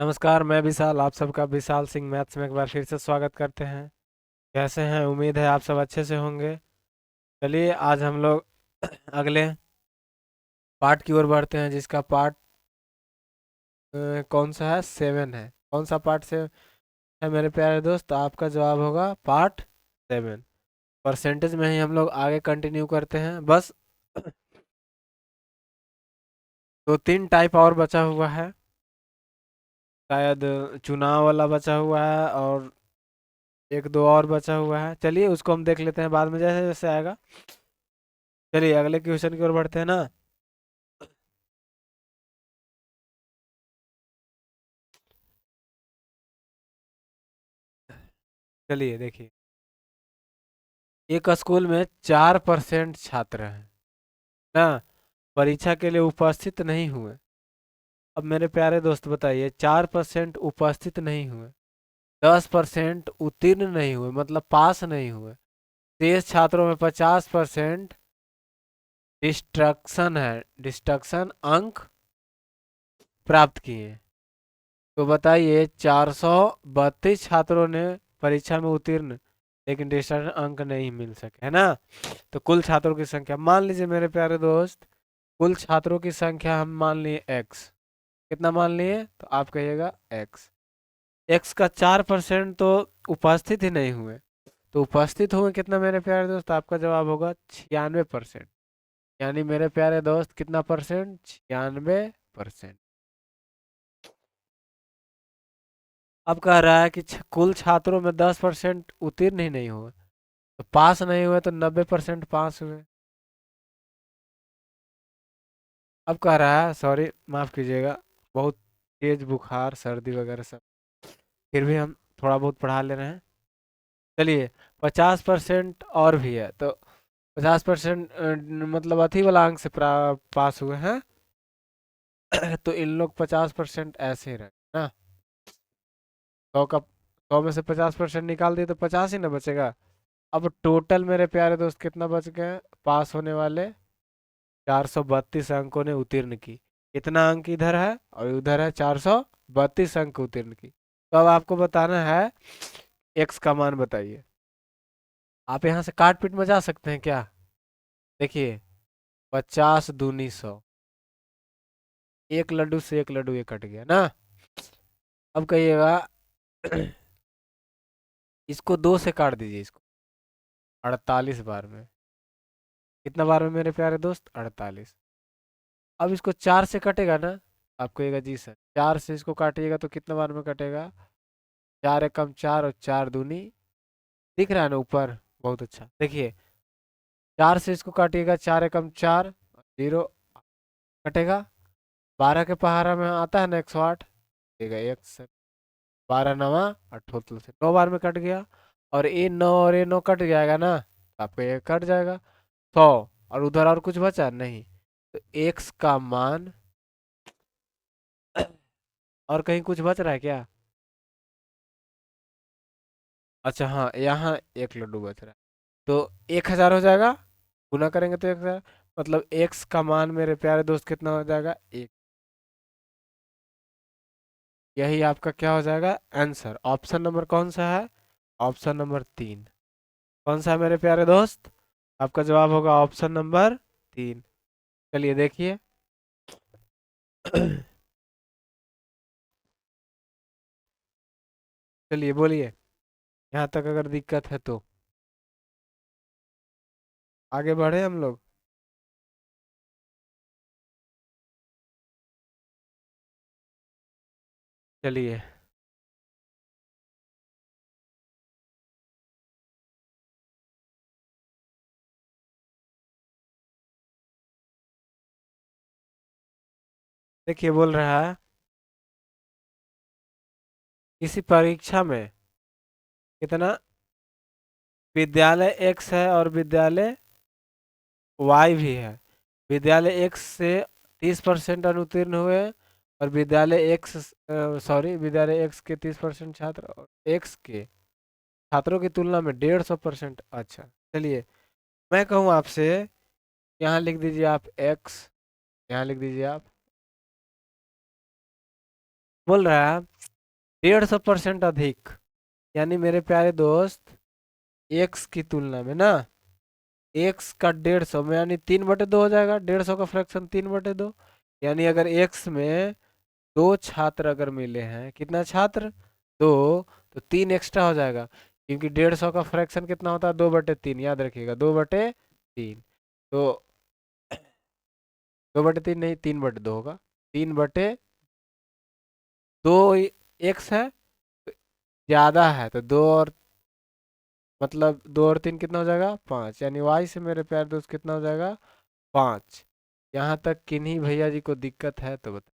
नमस्कार, मैं विशाल। आप सबका विशाल सिंह मैथ्स में एक बार फिर से स्वागत करते हैं। कैसे हैं? उम्मीद है आप सब अच्छे से होंगे। चलिए आज हम लोग अगले पार्ट की ओर बढ़ते हैं, जिसका पार्ट कौन सा है? 7 है। कौन सा पार्ट से है मेरे प्यारे दोस्त? आपका जवाब होगा पार्ट 7। परसेंटेज में ही हम लोग आगे कंटिन्यू करते हैं। बस दो तीन टाइप और बचा हुआ है, शायद चुनाव वाला बचा हुआ है और एक दो और बचा हुआ है। चलिए उसको हम देख लेते हैं बाद में, जैसे जैसे आएगा। चलिए अगले क्वेश्चन की ओर बढ़ते हैं ना। चलिए देखिए, एक स्कूल में 4% छात्र हैं ना, परीक्षा के लिए उपस्थित नहीं हुए। अब मेरे प्यारे दोस्त बताइए, 4% उपस्थित नहीं हुए, 10% उत्तीर्ण नहीं हुए, मतलब पास नहीं हुए, शेष छात्रों में 50% डिस्ट्रक्शन है, डिस्ट्रक्शन अंक प्राप्त किए। तो बताइए, 432 छात्रों ने परीक्षा में उत्तीर्ण, लेकिन डिस्ट्रक्शन अंक नहीं मिल सके, है ना। तो कुल छात्रों की संख्या मान लीजिए मेरे प्यारे दोस्त, कुल छात्रों की संख्या हम मान लिए एक्स। कितना मान लिए? तो आप कहिएगा एक्स। एक्स का 4% तो उपस्थित ही नहीं हुए, तो उपस्थित हुए कितना मेरे प्यारे दोस्त? आपका जवाब होगा 96%। यानी मेरे प्यारे दोस्त कितना परसेंट? 96%। अब कह रहा है कि कुल छात्रों में 10% उत्तीर्ण ही नहीं हुए, तो पास नहीं हुए, तो 90% पास हुए। अब कह रहा है, सॉरी माफ कीजिएगा, बहुत तेज बुखार सर्दी वगैरह सब, फिर भी हम थोड़ा बहुत पढ़ा ले रहे हैं। चलिए, 50% और भी है, तो 50% मतलब अथी वाला अंक से पास हुए हैं। तो इन लोग 50% ऐसे ही रहे ना। 100 में से 50% निकाल दिए तो 50 ही ना बचेगा। अब टोटल मेरे प्यारे दोस्त कितना बच गए पास होने वाले? 432 अंकों ने उत्तीर्ण की। इतना अंक इधर है और उधर है 432 अंक उत्तीर्ण की। तो अब आपको बताना है एक्स का मान बताइए। आप यहाँ से काट पीट में जा सकते हैं क्या? देखिए, 50 दूनी 100, एक लड्डू से एक लड्डू ये कट गया ना। अब कहिएगा इसको 2 से काट दीजिए, इसको 48 बार में। कितना बार में मेरे प्यारे दोस्त? 48। अब इसको 4 से कटेगा ना। आप कहिएगा जी सर, 4 से इसको काटिएगा तो कितना बार में कटेगा? 4 एकम 4 और 4 दूनी, दिख रहा है ना ऊपर? बहुत अच्छा। देखिए, 4 से इसको काटिएगा, 4 एकम 4, 0 कटेगा। 12 के पहाड़ा में आता है ना 108, देगा एक से। 12 9 18 से 9 बार में कट गया। और ये 9 और ये 9 कट जाएगा ना, तो आपका ये कट जाएगा 100। और उधर और कुछ बचा नहीं, तो एक्स का मान और कहीं कुछ बच रहा है क्या? अच्छा हाँ, यहाँ एक लड्डू बच रहा है, तो 1000 हो जाएगा। गुना करेंगे तो 1000, मतलब एक्स का मान मेरे प्यारे दोस्त कितना हो जाएगा? एक। यही आपका क्या हो जाएगा? आंसर। ऑप्शन नंबर कौन सा है? Option number 3। कौन सा है मेरे प्यारे दोस्त? आपका जवाब होगा ऑप्शन नंबर 3। चलिए देखिए। चलिए बोलिए, यहाँ तक अगर दिक्कत है तो आगे बढ़े हम लोग। चलिए देखिए, बोल रहा है किसी परीक्षा में कितना विद्यालय एक्स है और विद्यालय वाई भी है। विद्यालय एक्स से 30% अनुत्तीर्ण हुए, और विद्यालय एक्स, सॉरी, विद्यालय एक्स के 30% छात्र, और एक्स के छात्रों की तुलना में 150%। अच्छा, चलिए मैं कहूँ आपसे, यहाँ लिख दीजिए आप एक्स, यहाँ लिख दीजिए आप बोल रहा है 150% अधिक, यानी मेरे प्यारे दोस्त एक्स की तुलना में ना, एक्स का 150 में यानी 3/2 हो जाएगा। 150 का फ्रैक्शन 3/2, यानी अगर एक्स में दो छात्र अगर मिले हैं, कितना छात्र, दो, तो 3 एक्स्ट्रा हो जाएगा, क्योंकि 150 का फ्रैक्शन कितना होता है, 2/3, याद रखिएगा 2/3। तो 2/3 नहीं, 3/2 होगा, 3/2 एक्स है, तो ज्यादा है तो दो और, मतलब 2 और 3 कितना हो जाएगा, 5, यानी वाई से मेरे प्यारे दोस्त कितना हो जाएगा, 5। यहाँ तक किन्हीं भैया जी को दिक्कत है तो बता।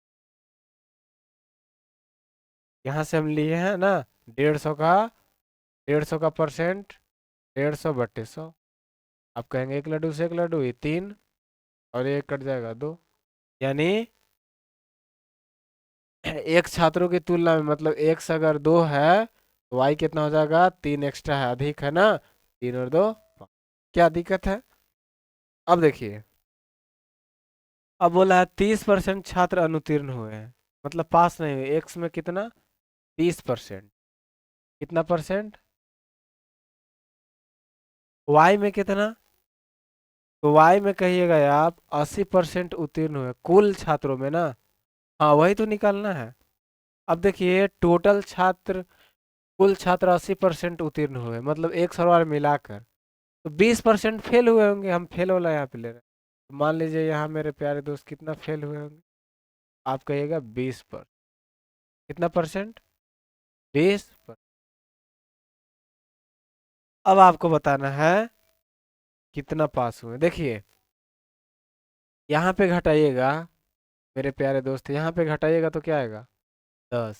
यहाँ से हम लिए हैं ना 150 का परसेंट, 150/100। आप कहेंगे एक लड्डू से एक लड्डू, ये 3 और ये कट जाएगा 2, यानी एक छात्रों की तुलना में, मतलब एक्स अगर 2 है तो वाई कितना हो जाएगा, 3 एक्स्ट्रा है, अधिक है ना, 3 और 2 5। क्या दिक्कत है? अब देखिए, अब बोला है 30% छात्र अनुत्तीर्ण हुए हैं, मतलब पास नहीं हुए। एक्स में कितना, 30%, कितना परसेंट, वाई में कितना, तो वाई में कहिएगा आप 80% उत्तीर्ण हुए कुल छात्रों में ना। हाँ वही तो निकालना है। अब देखिए टोटल छात्र, कुल छात्र 80% उत्तीर्ण हुए, मतलब एक सरवार मिलाकर, तो 20% फेल हुए होंगे। हम फेल वाला यहाँ पे ले रहे हैं, तो मान लीजिए यहाँ मेरे प्यारे दोस्त कितना फेल हुए होंगे, आप कहिएगा 20%। कितना परसेंट, 20%। अब आपको बताना है कितना पास हुए। देखिए यहाँ पे घटाइएगा मेरे प्यारे दोस्त, यहाँ पे घटाइएगा तो क्या आएगा, 10।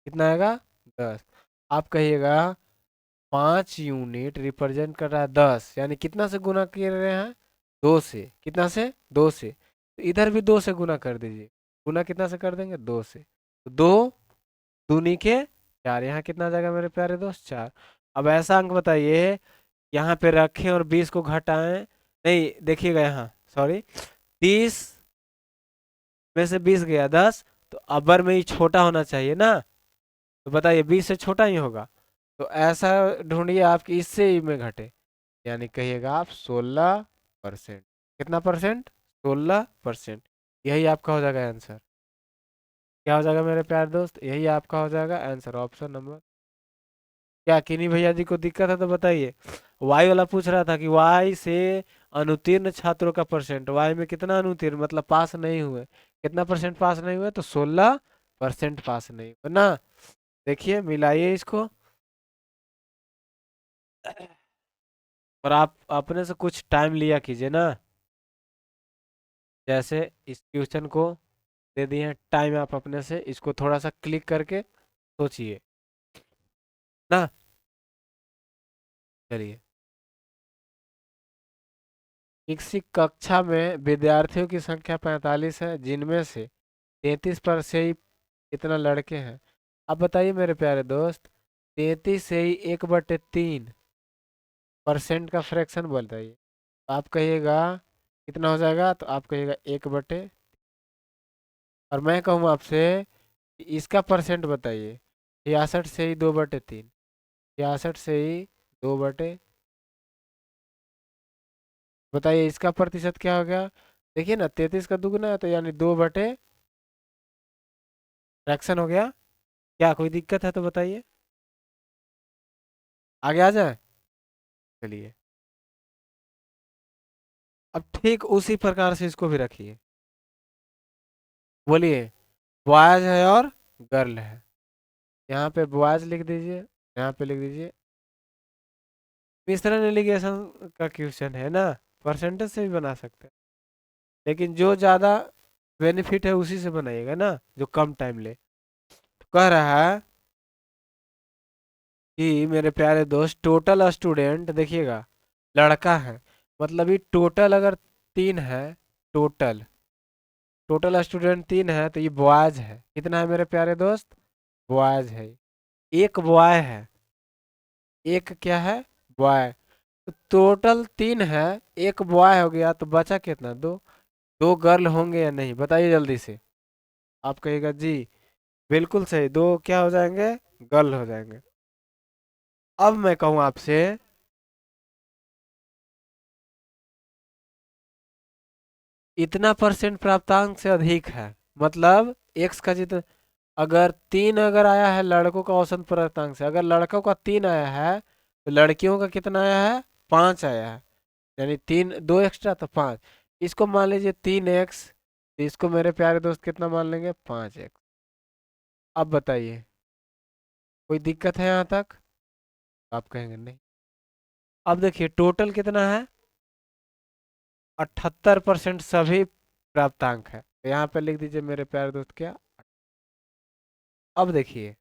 कितना आएगा, 10। आप कहिएगा 5 यूनिट रिप्रेजेंट कर रहा है 10, यानी कितना से गुना कर रहे हैं, 2 से। कितना से, 2 से, तो इधर भी 2 से गुना कर दीजिए। गुना कितना से कर देंगे, 2 से, तो 2 दूनी के 4, यहाँ कितना आ जाएगा मेरे प्यारे दोस्त, 4। अब ऐसा अंक बताइए, यहाँ पे रखें और 20 को घटाएं, नहीं देखिएगा यहाँ, सॉरी, 30 में से 20 गया 10, तो अबर में ही छोटा होना चाहिए ना, तो बताइए 20 से छोटा ही होगा, तो ऐसा ढूंढिए आपकी इससे ही में घटे, यानी कहिएगा आप 16%। कितना परसेंट, 16%। यही आपका हो जाएगा आंसर। क्या हो जाएगा मेरे प्यारे दोस्त, यही आपका हो जाएगा आंसर, ऑप्शन नंबर। क्या किन्हीं भैया जी को दिक्कत है तो बताइए। वाई वाला पूछ रहा था कि वाई से अनुत्तीर्ण छात्रों का परसेंट, वाई में कितना अनुत्तीर्ण, मतलब पास नहीं हुए, कितना परसेंट पास नहीं हुए, तो 16% पास नहीं हुए ना। देखिए मिलाइए इसको, और आप अपने से कुछ टाइम लिया कीजिए ना, जैसे इस क्वेश्चन को दे दिए हैं टाइम, आप अपने से इसको थोड़ा सा क्लिक करके सोचिए ना। चलिए, किसी कक्षा में विद्यार्थियों की संख्या 45 है, जिनमें से 33 पर से ही कितना लड़के हैं। अब बताइए मेरे प्यारे दोस्त, 33 से ही 1/3% का फ्रैक्शन बताइए, तो आप कहिएगा कितना हो जाएगा, तो आप कहिएगा 1/, और मैं कहूँ आपसे कि इसका परसेंट बताइए, 66 से ही 2/3, 66 से ही 2/, बताइए इसका प्रतिशत क्या हो गया। देखिए ना 33 का दुगुना है, तो यानी 2/, फ्रैक्शन हो गया। क्या कोई दिक्कत है तो बताइए, आगे आ जाए। चलिए, अब ठीक उसी प्रकार से इसको भी रखिए, बोलिए, बॉयज है और गर्ल है, यहाँ पे बॉयज लिख दीजिए, यहाँ पे लिख दीजिए। मिश्रण एलिगेशन का क्वेश्चन है ना, परसेंटेज से भी बना सकते हैं, लेकिन जो ज्यादा बेनिफिट है उसी से बनाइएगा ना, जो कम टाइम ले। तो कह रहा है कि मेरे प्यारे दोस्त टोटल स्टूडेंट देखिएगा, लड़का है, मतलब ये टोटल अगर 3 है, टोटल टोटल स्टूडेंट 3 है, तो ये बॉयज है, कितना है मेरे प्यारे दोस्त, बॉयज है, एक बॉय है, एक क्या है, बॉय। तो टोटल 3 है, एक बॉय हो गया, तो बचा कितना, 2। 2 गर्ल होंगे या नहीं, बताइए जल्दी से। आप कहिएगा जी, बिल्कुल सही, दो क्या हो जाएंगे, गल हो जाएंगे। अब मैं कहूँ आपसे, इतना परसेंट प्राप्तांक से अधिक है, मतलब एक्स का जितना, अगर तीन अगर आया है लड़कों का औसत प्राप्तांक से, अगर लड़कों का तीन आया है तो लड़कियों का कितना आया है, पाँच आया है। यानी तीन, दो एक्स्ट्रा तो पाँच। इसको मान लीजिए तीन एक्स, तो इसको मेरे प्यारे दोस्त कितना मान लेंगे, पाँच एक्स। अब बताइए, कोई दिक्कत है यहाँ तक? आप कहेंगे नहीं। अब देखिए टोटल कितना है, 78% सभी प्राप्तांक है, तो यहाँ पे लिख दीजिए मेरे प्यारे दोस्त क्या। अब देखिए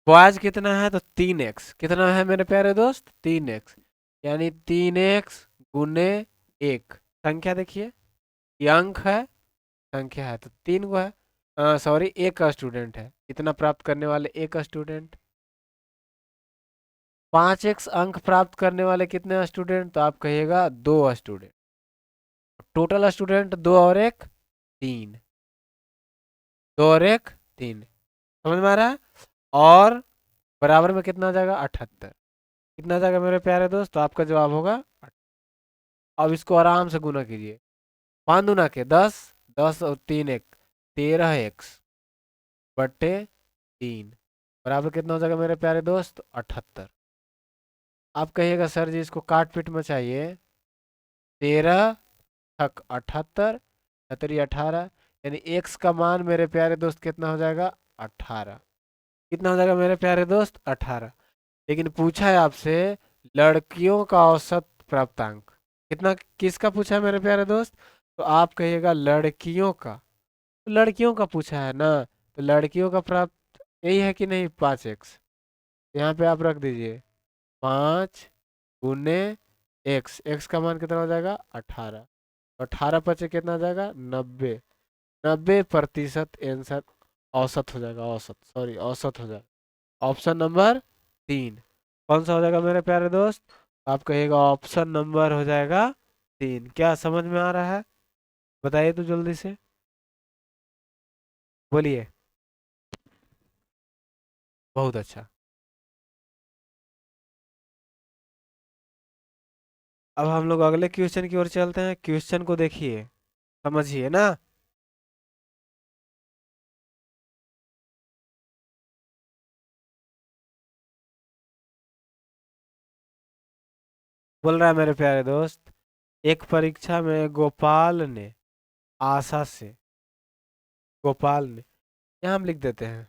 बॉयज कितना है, तो तीन एक्स कितना है मेरे प्यारे दोस्त, तीन एक्स। यानी तीन एक्स गुने एक, संख्या देखिए, ये अंक है, संख्या है, तो तीन को है, सॉरी एक स्टूडेंट है, इतना प्राप्त करने वाले एक स्टूडेंट। पांच एक्स अंक प्राप्त करने वाले कितने स्टूडेंट, तो आप कहिएगा दो स्टूडेंट। टोटल स्टूडेंट दो और एक तीन, दो और एक तीन, समझ में आ रहा है? और बराबर में कितना आ जाएगा, 78। कितना आ जाएगा मेरे प्यारे दोस्त, तो आपका जवाब होगा। अब इसको आराम से गुना कीजिए, पाँच दूना के दस, दस और तीन एक, तेरह एक्स बट्टे तीन, बराबर कितना हो जाएगा मेरे प्यारे दोस्त, 78। आप कहिएगा सर जी इसको काट पीट में चाहिए, तेरह छक 78, सतरी 18, यानी एक्स का मान मेरे प्यारे दोस्त कितना हो जाएगा, 18। कितना हो जाएगा मेरे प्यारे दोस्त, 18। लेकिन पूछा है आपसे लड़कियों का औसत प्राप्तांक कितना, किसका पूछा है मेरे प्यारे दोस्त, तो आप कहिएगा लड़कियों का। तो लड़कियों का पूछा है ना, तो लड़कियों का प्राप्त यही है कि नहीं, पाँच एक्स। यहाँ पे आप रख दीजिए, पाँच गुने एक्स, एक्स का मान कितना हो जाएगा, 18। 18 पचे कितना आ जाएगा, 90। 90% आंसर औसत हो जाएगा, औसत सॉरी औसत हो जाएगा। ऑप्शन नंबर तीन कौन सा हो जाएगा मेरे प्यारे दोस्त, आप कहिएगा ऑप्शन नंबर हो जाएगा तीन। क्या समझ में आ रहा है, बताइए तो जल्दी से, बोलिए। बहुत अच्छा। अब हम लोग अगले क्वेश्चन की ओर चलते हैं, क्वेश्चन को देखिए, समझिए ना। बोल रहा है मेरे प्यारे दोस्त, एक परीक्षा में गोपाल ने आशा से, गोपाल ने, यहाँ हम लिख देते हैं,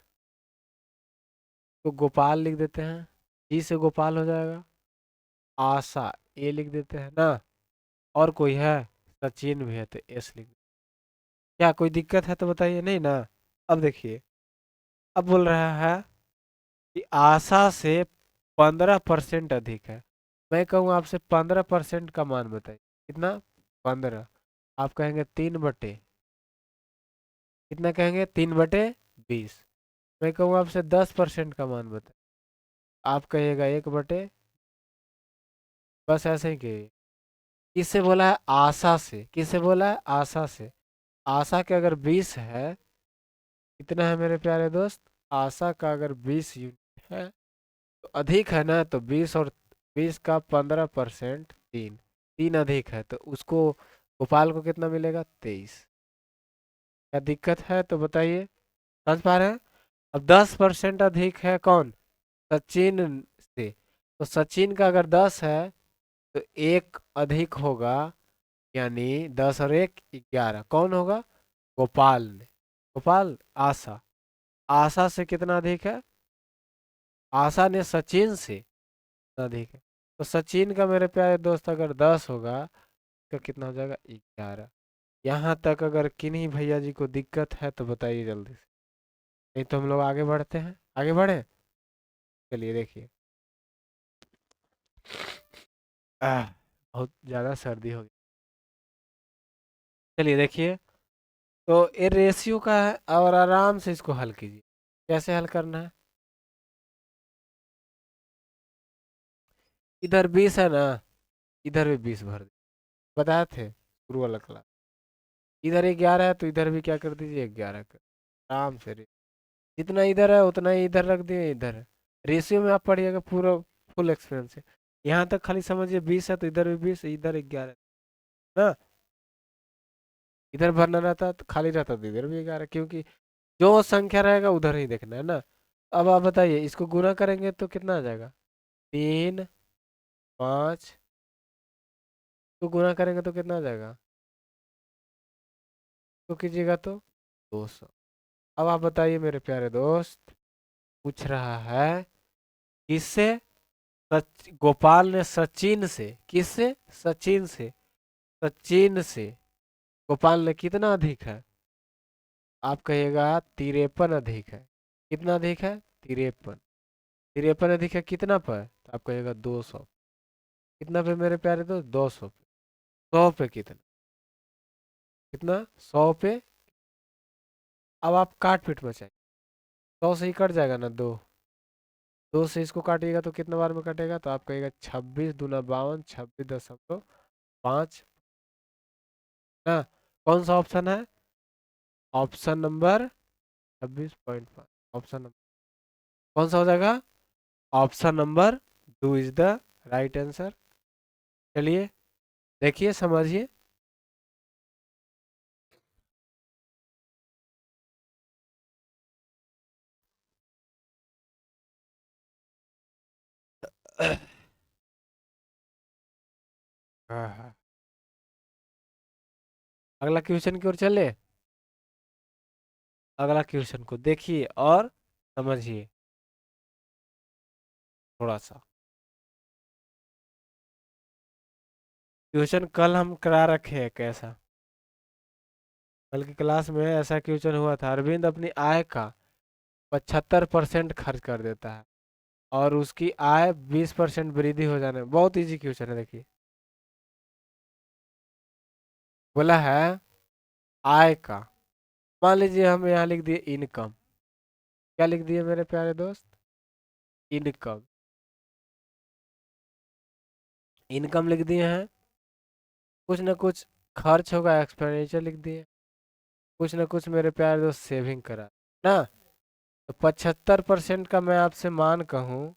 तो गोपाल लिख देते हैं, जी से गोपाल हो जाएगा, आशा ए लिख देते हैं ना, और कोई है, सचिन भी है तो एस लिख। क्या कोई दिक्कत है तो बताइए, नहीं ना? अब देखिए, अब बोल रहा है कि आशा से 15% अधिक है। मैं कहूँ आपसे 15% का मान बताइए, कितना, 15। आप कहेंगे 3/, कितना कहेंगे, 3/20। मैं कहूँ आपसे 10% का मान बताइए, आप कहिएगा 1/, बस ऐसे ही कहिए। किससे बोला है, आशा से, किससे बोला है, आशा से। आशा के अगर 20 है, कितना है मेरे प्यारे दोस्त, आशा का अगर 20 यूनिट है तो अधिक है ना, तो 20 और 20 का 15%, तीन, तीन अधिक है तो उसको, गोपाल को कितना मिलेगा, 23। क्या दिक्कत है तो बताइए, समझ पा रहे हैं? अब 10% अधिक है कौन, सचिन से, तो सचिन का अगर 10 है तो एक अधिक होगा, यानी 10 और एक 11, कौन होगा, गोपाल ने, गोपाल, आशा, आशा से कितना अधिक है, आशा ने सचिन से अधिक है, तो सचिन का मेरे प्यारे दोस्त अगर 10 होगा तो कितना हो जाएगा, 11। यहाँ तक अगर किन्हीं भैया जी को दिक्कत है तो बताइए जल्दी से, नहीं तो हम लोग आगे बढ़ते हैं, आगे बढ़े। चलिए देखिए, बहुत ज़्यादा सर्दी हो गई। चलिए देखिए, तो ये रेशियो का है और आराम से इसको हल कीजिए। कैसे हल करना है, इधर 20 है ना, इधर भी 20 भर दे, बताए थे शुरू वाला क्लास। इधर 11 है तो इधर भी क्या कर दीजिए 11 कर, आराम से जितना इधर है उतना ही इधर रख दिए इधर। रेशियो में आप पढ़िएगा पूरा फुल एक्सपीरियंस है। यहाँ तक खाली समझिए 20 है तो इधर भी 20, इधर 11 ना। इधर भरना रहता तो खाली रहता तो इधर भी 11, क्योंकि जो संख्या रहेगा उधर ही देखना है ना। अब आप बताइए इसको गुना करेंगे तो कितना आ जाएगा, 3 5, तो गुना करेंगे तो कितना आ जाएगा, तो कीजिएगा तो 200। अब आप बताइए मेरे प्यारे दोस्त, पूछ रहा है किससे, गोपाल ने सचिन से, किससे, सचिन से, सचिन से गोपाल ने कितना अधिक है। आप कहिएगा 53 अधिक है। कितना अधिक है, 53। 53 अधिक है कितना पर, तो आप कहिएगा 200। कितना पे मेरे प्यारे दोस्त, 200 पे। 100 पे कितना, कितना 100 पे। अब आप काट पीट मचाइए, 100 से ही कट जाएगा ना दो, 2 से इसको काटिएगा तो कितना बार में कटेगा, तो आप कहिएगा 26 दूना 52, 26.5 ना। कौन सा ऑप्शन है, ऑप्शन नंबर 26.5, ऑप्शन नंबर कौन सा हो जाएगा, option number 2 is the right answer. चलिए देखिए समझिए। हाँ हाँ, अगला क्वेश्चन की ओर चले। अगला क्वेश्चन को देखिए और समझिए थोड़ा सा। क्वेश्चन कल हम करा रखे हैं कैसा, कल की क्लास में ऐसा क्वेश्चन हुआ था, अरविंद अपनी आय का 75% खर्च कर देता है और उसकी आय 20% वृद्धि हो जाने, बहुत इजी क्वेश्चन है देखिए। बोला है आय का, मान लीजिए हम यहाँ लिख दिए इनकम, क्या लिख दिए मेरे प्यारे दोस्त, इनकम, इनकम लिख दिए हैं। कुछ ना कुछ खर्च होगा, एक्सपेंडिचर लिख दिए। कुछ ना कुछ मेरे प्यारे दोस्त सेविंग करा ना। तो 75% का मैं आपसे मान कहूँ,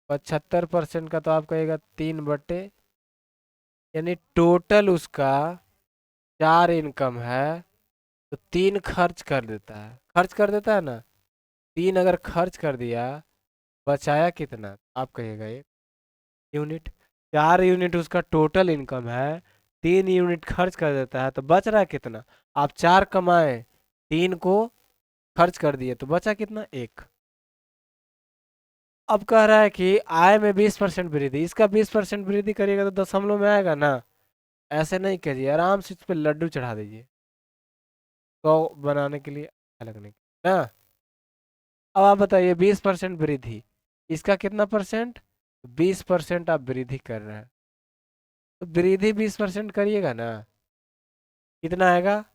75% का तो आप कहिएगा 3 बटे, यानी टोटल उसका 4 इनकम है तो 3 खर्च कर देता है, खर्च कर देता है ना। 3 अगर खर्च कर दिया, बचाया कितना, आप कहिएगा 1 यूनिट। 4 यूनिट उसका टोटल इनकम है, 3 यूनिट खर्च कर देता है तो बच रहा है कितना। आप 4 कमाए, 3 को खर्च कर दिए तो बचा कितना, 1। अब कह रहा है कि आय में 20% वृद्धि, इसका 20% वृद्धि करिएगा तो दशमलव में आएगा ना। ऐसे नहीं करिए, आराम से इस पे लड्डू चढ़ा दीजिए, 100 बनाने के लिए लगने के ना। अब आप बताइए 20% वृद्धि, इसका कितना परसेंट, 20% आप वृद्धि कर रहे हैं, तो वृद्धि 20% करिएगा ना, कितना आएगा,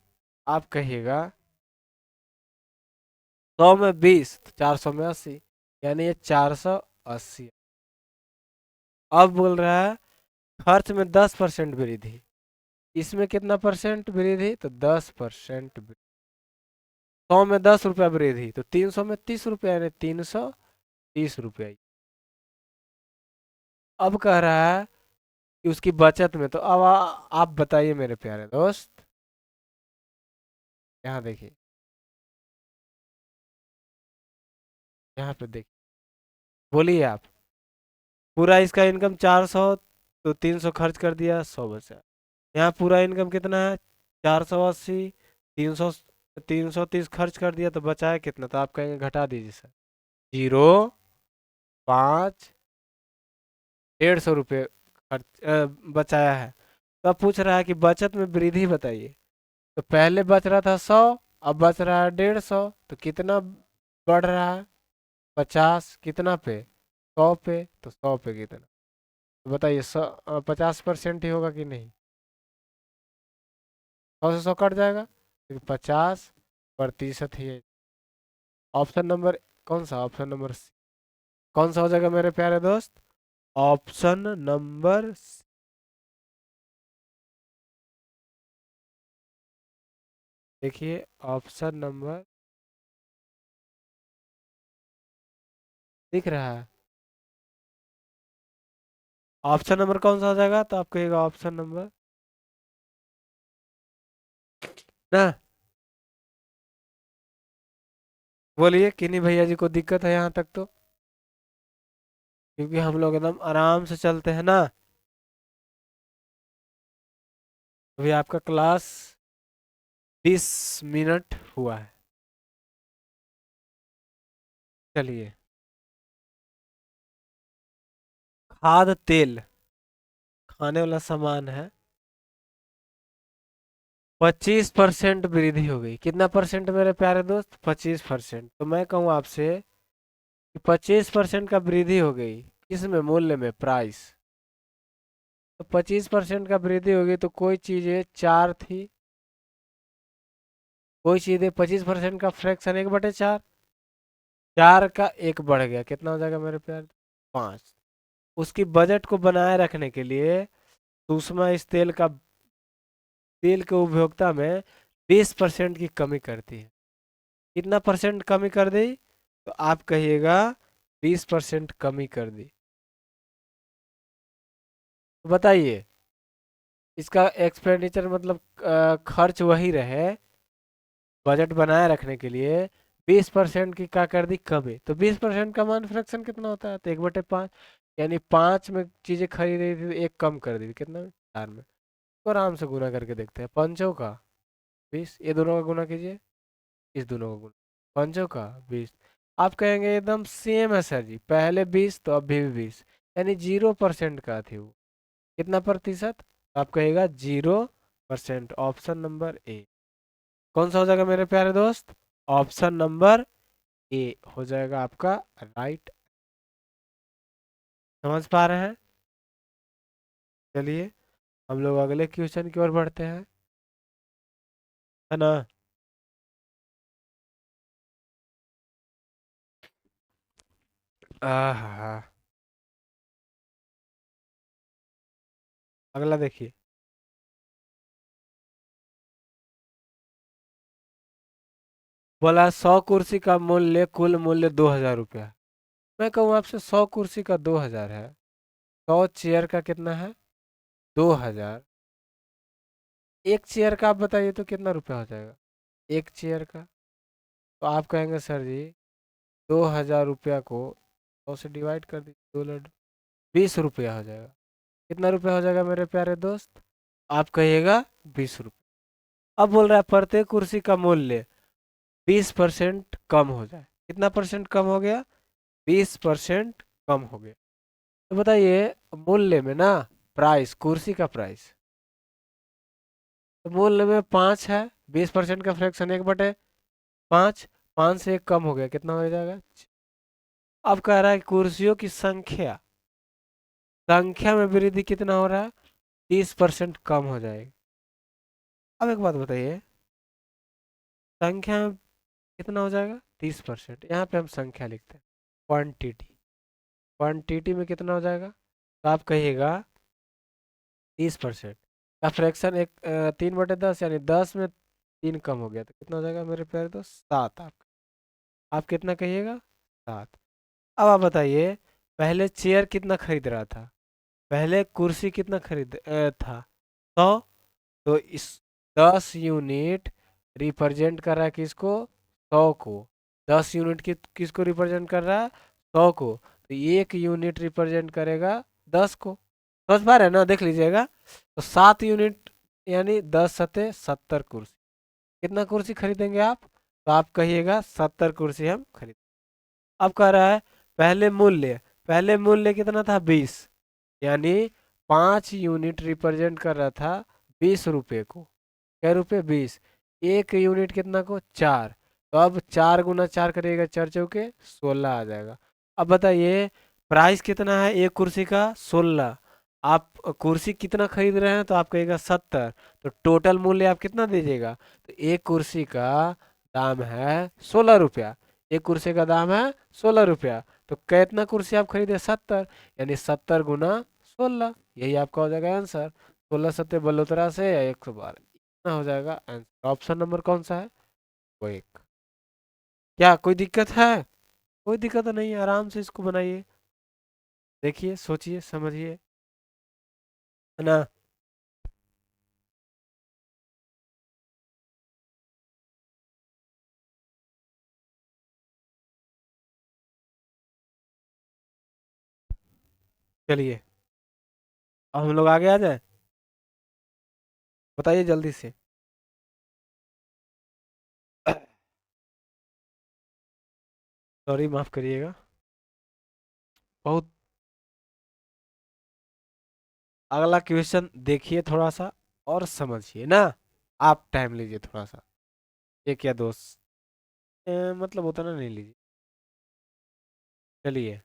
आप कहिएगा 100 में 20 तो 400 में 80, यानी ये 480। अब बोल रहा है खर्च में 10% वृद्धि, इसमें कितना परसेंट वृद्धि, तो 10%। 100 में 10 रुपया वृद्धि तो 300 में 30 रुपया, यानी 330 रुपया। अब कह रहा है कि उसकी बचत में, तो अब आप बताइए मेरे प्यारे दोस्त, यहाँ देखिए, यहाँ पे देखिए, बोलिए आप। पूरा इसका इनकम 400, तो 300 खर्च कर दिया, 100 बचा। यहाँ पूरा इनकम कितना है, 480, 300, 330 खर्च कर दिया तो बचाया कितना, तो आप कहेंगे घटा दीजिए सर, 0.5, 150 रुपये खर्च बचाया है। तो अब पूछ रहा है कि बचत में वृद्धि बताइए। तो पहले बच रहा था 100, अब बच रहा है 150, तो कितना बढ़ रहा है, 50 कितना पे, 100 पे, तो 100 पे कितना, तो बताइए 50% ही होगा कि नहीं, 100 से 100 कट जाएगा, तो 50% ही है। ऑप्शन नंबर कौन सा, ऑप्शन नंबर सी, कौन सा हो जाएगा मेरे प्यारे दोस्त, ऑप्शन नंबर देखिए ऑप्शन नंबर दिख रहा है। ऑप्शन नंबर कौन सा हो जाएगा, तो आप कहिएगा ऑप्शन नंबर ना। बोलिए किन्हीं भैया जी को दिक्कत है यहाँ तक तो, क्योंकि हम लोग एकदम आराम से चलते हैं ना। अभी आपका क्लास 20 मिनट हुआ है। चलिए, खाद्य तेल खाने वाला सामान है, 25% वृद्धि हो गई। कितना परसेंट मेरे प्यारे दोस्त, 25%। तो मैं कहूँ आपसे कि 25% का वृद्धि हो गई, किसमें, मूल्य में, प्राइस। तो 25% का वृद्धि होगी तो कोई चीजें चार थी, कोई चीजें 25% का फ्रैक्शन 1/4, चार का एक बढ़ गया, कितना हो जाएगा मेरे प्यार, 5। उसकी बजट को बनाए रखने के लिए सुषमा इस तेल के उपभोक्ता में 20% की कमी करती है। कितना परसेंट कमी कर दी, तो आप कहिएगा 20% कमी कर दी। तो बताइए, इसका एक्सपेंडिचर मतलब खर्च वही रहे, बजट बनाए रखने के लिए 20% की क्या कर दी, कमी। तो 20% का मान फ्रैक्शन कितना होता है, तो 1/5। यानी 5 में चीजें खरीदी थी तो एक कम कर दी, कितना में, 4 में। तो आराम से गुना करके देखते हैं, पंचों का 20, ये दोनों का गुना कीजिए, इस दोनों का गुना, पंचों का 20। आप कहेंगे एकदम सेम है सर जी, पहले 20 तो अभी भी 20, यानी 0% का थी वो। कितना प्रतिशत, तो आप कहेगा 0%। ऑप्शन नंबर ए कौन सा हो जाएगा मेरे प्यारे दोस्त, ऑप्शन नंबर ए हो जाएगा आपका राइट। समझ पा रहे हैं। चलिए हम लोग अगले क्वेश्चन की ओर बढ़ते हैं, है ना। आहा, अगला देखिए। बोला 100 कुर्सी का मूल्य, कुल मूल्य 2,000 रुपया। मैं कहूँ आपसे 100 कुर्सी का 2,000 है, 100 चेयर का कितना है, 2,000। एक चेयर का आप बताइए तो कितना रुपया हो जाएगा, एक चेयर का। तो आप कहेंगे सर जी 2,000 रुपया को 100 से डिवाइड कर दीजिए, 2 लड्डू, 20 रुपया हो जाएगा। कितना रुपया हो जाएगा मेरे प्यारे दोस्त, आप कहिएगा 20 रुपया। अब बोल रहा है प्रत्येक कुर्सी का मूल्य 20% कम हो जाए। कितना परसेंट कम हो गया, 20% कम हो गया। तो बताइए मूल्य में ना, प्राइस, कुर्सी का प्राइस, तो मूल्य में 5 है, 20% का फ्रैक्शन 1/5, 5 से एक कम हो गया, कितना हो जाएगा। अब कह रहा है कि कुर्सियों की संख्या, संख्या में वृद्धि कितना हो रहा है, 30% कम हो जाएगी। अब एक बात बताइए, संख्या में कितना हो जाएगा, 30%। यहाँ पे हम संख्या लिखते हैं, क्वांटिटी, क्वांटिटी में कितना हो जाएगा, तो आप कहिएगा 30% का फ्रैक्शन 3/10, यानी 10 में 3 कम हो गया, तो कितना हो जाएगा मेरे प्यारे दोस्त, 7। आप कितना कहिएगा, 7। अब आप बताइए, पहले चेयर कितना खरीद रहा था, पहले कुर्सी कितना था, 100। तो इस 10 यूनिट रिप्रेजेंट कर रहा है किसको, 100 को। 10 यूनिट किसको रिप्रेजेंट कर रहा है, 100 को। तो 1 यूनिट रिप्रेजेंट करेगा 10 को। समझ पा रहे हैं ना, देख लीजिएगा। तो 7 यूनिट, यानी 10 सत्ते 70 कुर्सी। कितना कुर्सी खरीदेंगे आप, तो आप कहिएगा 70 कुर्सी हम खरीद। अब कह रहा है पहले मूल्य, पहले मूल्य कितना था, 20, यानी 5 यूनिट रिप्रेजेंट कर रहा था 20 रुपये को। क्या रुपये, 20। 1 यूनिट कितना को, 4। तो अब 4 गुना 4 करिएगा, 4 चौके 16 आ जाएगा। अब बताइए प्राइस कितना है एक कुर्सी का, 16। आप कुर्सी कितना खरीद रहे हैं, तो आप कहिएगा 70। तो टोटल मूल्य आप कितना दीजिएगा, तो एक कुर्सी का दाम है 16 रुपया। एक कुर्सी का दाम है 16 रुपया। तो कितना कुर्सी आप खरीदे, 70, यानी 70 गुना 16, यही आपका हो जाएगा आंसर। 16 सत्ते बलोतरा से 112। ना हो जाएगा आंसर। ऑप्शन नंबर कौन सा है? वो एक। क्या कोई दिक्कत है? कोई दिक्कत नहीं है, आराम से इसको बनाइए। देखिए, सोचिए, समझिए, है ना। चलिए, अब हम लोग आगे आ जाए। बताइए जल्दी से। सॉरी, माफ करिएगा। बहुत। अगला क्वेश्चन देखिए थोड़ा सा और समझिए ना। आप टाइम लीजिए थोड़ा सा, एक या दो मतलब उतना नहीं लीजिए। चलिए।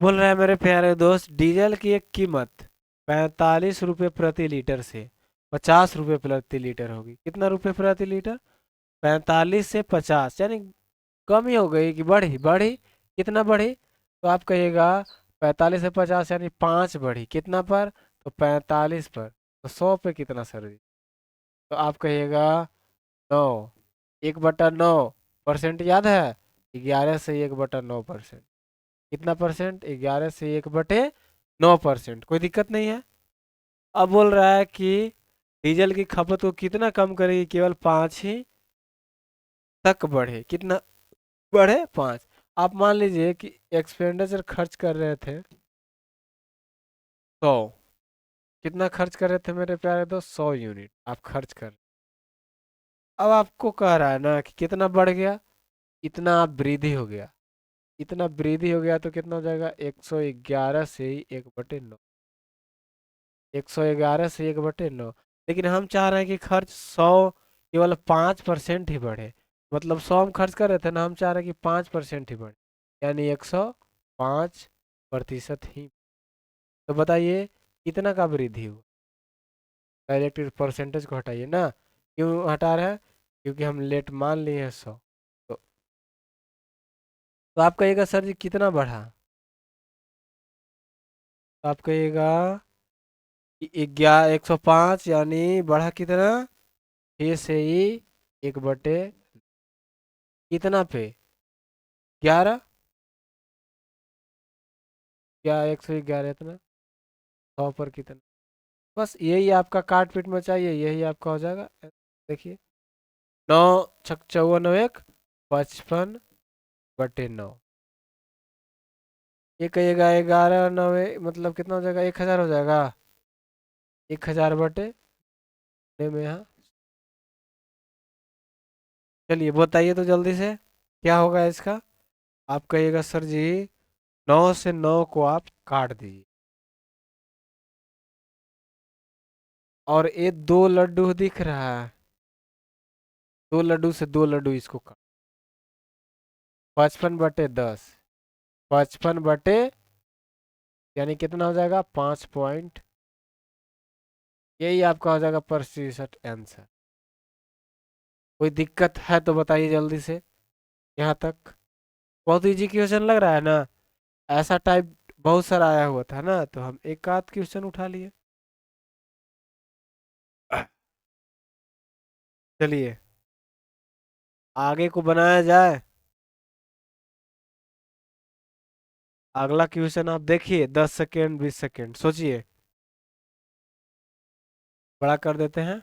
बोल रहा है मेरे प्यारे दोस्त, डीजल की एक कीमत 45 रुपये प्रति लीटर से 50 रुपये प्रति लीटर होगी। कितना रुपए प्रति लीटर? 45 से 50, यानी कम ही हो गई कि बढ़ी? बढ़ी। कितना बढ़ी? तो आप कहिएगा 45 से 50 यानी 5 बढ़ी। कितना पर? तो 45 पर। तो 100 पे कितना सर जी? तो आप कहिएगा 9। 1/9%, याद है? 11 से 1/9%। कितना परसेंट? 11 से 1/9%। कोई दिक्कत नहीं है। अब बोल रहा है कि डीजल की खपत को कितना कम करेगी? केवल 5 ही तक बढ़े। कितना बढ़े? 5। आप मान लीजिए कि एक्सपेंडिचर खर्च कर रहे थे 100। कितना खर्च कर रहे थे मेरे प्यारे दोस्त? 100 यूनिट आप खर्च कर। अब आपको कह रहा है ना कि कितना बढ़ गया? इतना आप वृद्धि हो गया। इतना वृद्धि हो गया तो कितना हो जाएगा? 111 से ही 1/9। 111 से 1/9। लेकिन हम चाह रहे हैं कि खर्च 100 केवल 5% ही बढ़े। मतलब 100 हम खर्च कर रहे थे ना, हम चाह रहे हैं कि 5% ही बढ़े, यानी 105% ही। तो बताइए कितना का वृद्धि हुआ? डायरेक्ट परसेंटेज को हटाइए ना। क्यों हटा रहे हैं? क्योंकि हम लेट मान लिए हैं 100। तो आप कहिएगा सर जी कितना बढ़ा? तो आप कहिएगा कि 105, यानी बढ़ा कितना? 6 से ही 1/, कितना पे? 11। क्या 111 इतना? 100 पर कितना? बस यही आपका काट पीट में चाहिए, यही आपका हो जाएगा। देखिए, 9 6 54 55/9। ये कहिएगा 11 9 मतलब कितना हो जाएगा? 1000 हो जाएगा। 1000 में यहाँ। चलिए बताइए तो जल्दी से, क्या होगा इसका? आप कहिएगा सर जी 9 से 9 को आप काट दीजिए। और ये 2 लड्डू दिख रहा है, 2 लड्डू से 2 लड्डू इसको काट। 55/10। 55 यानी कितना हो जाएगा? 5 पॉइंट। यही आपका हो जाएगा प्रतिशत आंसर। कोई दिक्कत है तो बताइए जल्दी से। यहाँ तक बहुत इजी क्वेश्चन लग रहा है ना? ऐसा टाइप बहुत सारा आया हुआ था ना, तो हम एक आध क्वेश्चन उठा लिए। चलिए, आगे को बनाया जाए। अगला क्वेश्चन आप देखिए, 10 सेकेंड 20 सेकेंड सोचिए। बड़ा कर देते हैं,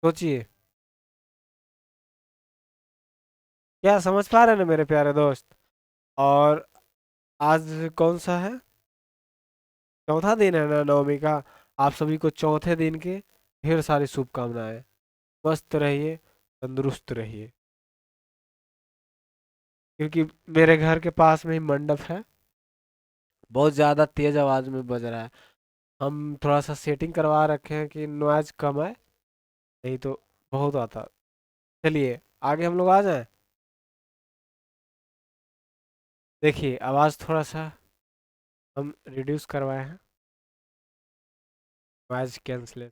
सोचिए। क्या समझ पा रहे हैं ना मेरे प्यारे दोस्त? और आज कौन सा है? चौथा दिन है ना नवमी का। आप सभी को चौथे दिन के ढेर सारी शुभकामनाएं। मस्त रहिए, तंदुरुस्त रहिए। क्योंकि मेरे घर के पास में ही मंडप है, बहुत ज्यादा तेज आवाज में बज रहा है। हम थोड़ा सा सेटिंग करवा रखे हैं कि नॉइज कम आए, नहीं तो बहुत आता। चलिए आगे हम लोग आ जाएं। देखिए आवाज थोड़ा सा हम रिड्यूस करवाए हैं, नॉइज कैंसलेशन।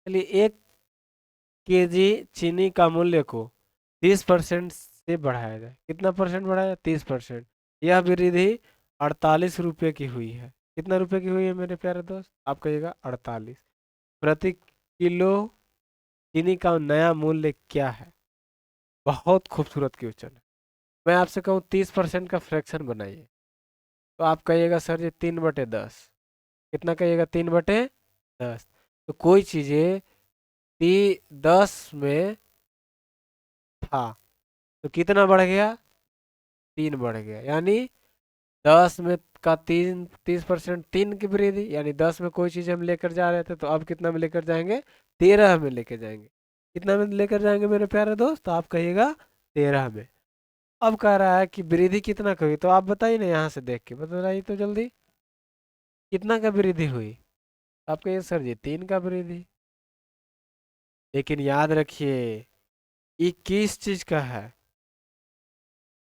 चलिए, 1 केजी चीनी का मूल्य को 30% से बढ़ाया जाए। कितना परसेंट बढ़ाया? 30%। यह वृद्धि 48 रुपये की हुई है। कितना रुपए की हुई है मेरे प्यारे दोस्त? आप कहिएगा 48। प्रति किलो चीनी का नया मूल्य क्या है? बहुत खूबसूरत क्वेश्चन है। मैं आपसे कहूँ 30% का फ्रैक्शन बनाइए, तो आप कहिएगा सर जी 3/10। कितना कहिएगा? 3/10। तो कोई चीजें 10 में था तो कितना बढ़ गया? 3 बढ़ गया, यानी 10 में का 30%, 3 की वृद्धि, यानी 10 में कोई चीज हम लेकर जा रहे थे तो अब कितना में लेकर जाएंगे? 13 में लेकर जाएंगे। कितना में लेकर जाएंगे मेरे प्यारे दोस्त? तो आप कहिएगा 13 में। अब कह रहा है कि वृद्धि कितना की हुई, तो आप बताइए ना, यहाँ से देख के बताइए तो जल्दी, कितना का वृद्धि हुई? आप कहिए सर जी 3 का वृद्धि। लेकिन याद रखिए, ये किस चीज का है?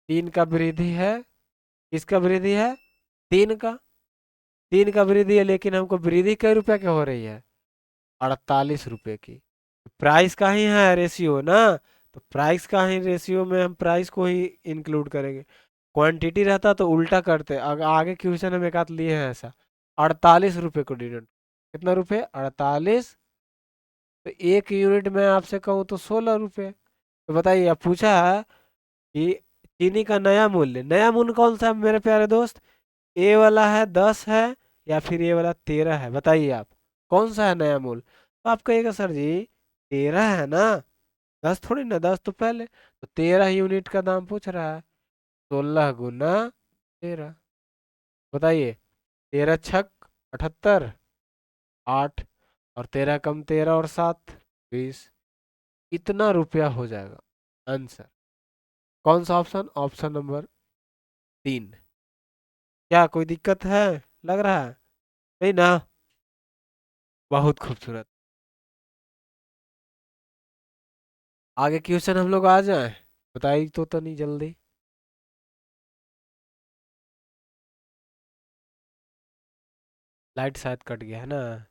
3 का वृद्धि है। किसका वृद्धि है? 3 का। 3 का वृद्धि है, लेकिन हमको वृद्धि कई रुपए की हो रही है? 48 रुपए की। प्राइस का ही है रेशियो ना, तो प्राइस का ही रेशियो में हम प्राइस को ही इंक्लूड करेंगे। क्वांटिटी रहता तो उल्टा करते। आगे क्वेश्चन हम एक आध लिए हैं ऐसा। 48 रुपए को डिनोट, कितना रुपए? 48। तो एक यूनिट में आपसे कहूँ तो 16 रुपए। तो बताइए, अब पूछा है कि चीनी का नया मूल्य कौन सा है मेरे प्यारे दोस्त? ए वाला है 10 है, या फिर ये वाला 13 है? बताइए आप, कौन सा है नया मूल्य? तो आप कहिएगा सर जी 13 है ना, 10 थोड़ी ना, 10 तो पहले। तो 13 यूनिट का दाम पूछ रहा है। 16 × 13, बताइए। 13 × 6 = 78, 8, और 13 कम 13 और 7 20। इतना रुपया हो जाएगा आंसर। कौन सा ऑप्शन? Option number 3। क्या कोई दिक्कत है? लग रहा है नहीं ना? बहुत खूबसूरत। आगे क्वेश्चन हम लोग आ जाए, बताइए तो नहीं जल्दी। लाइट शायद कट गया है ना।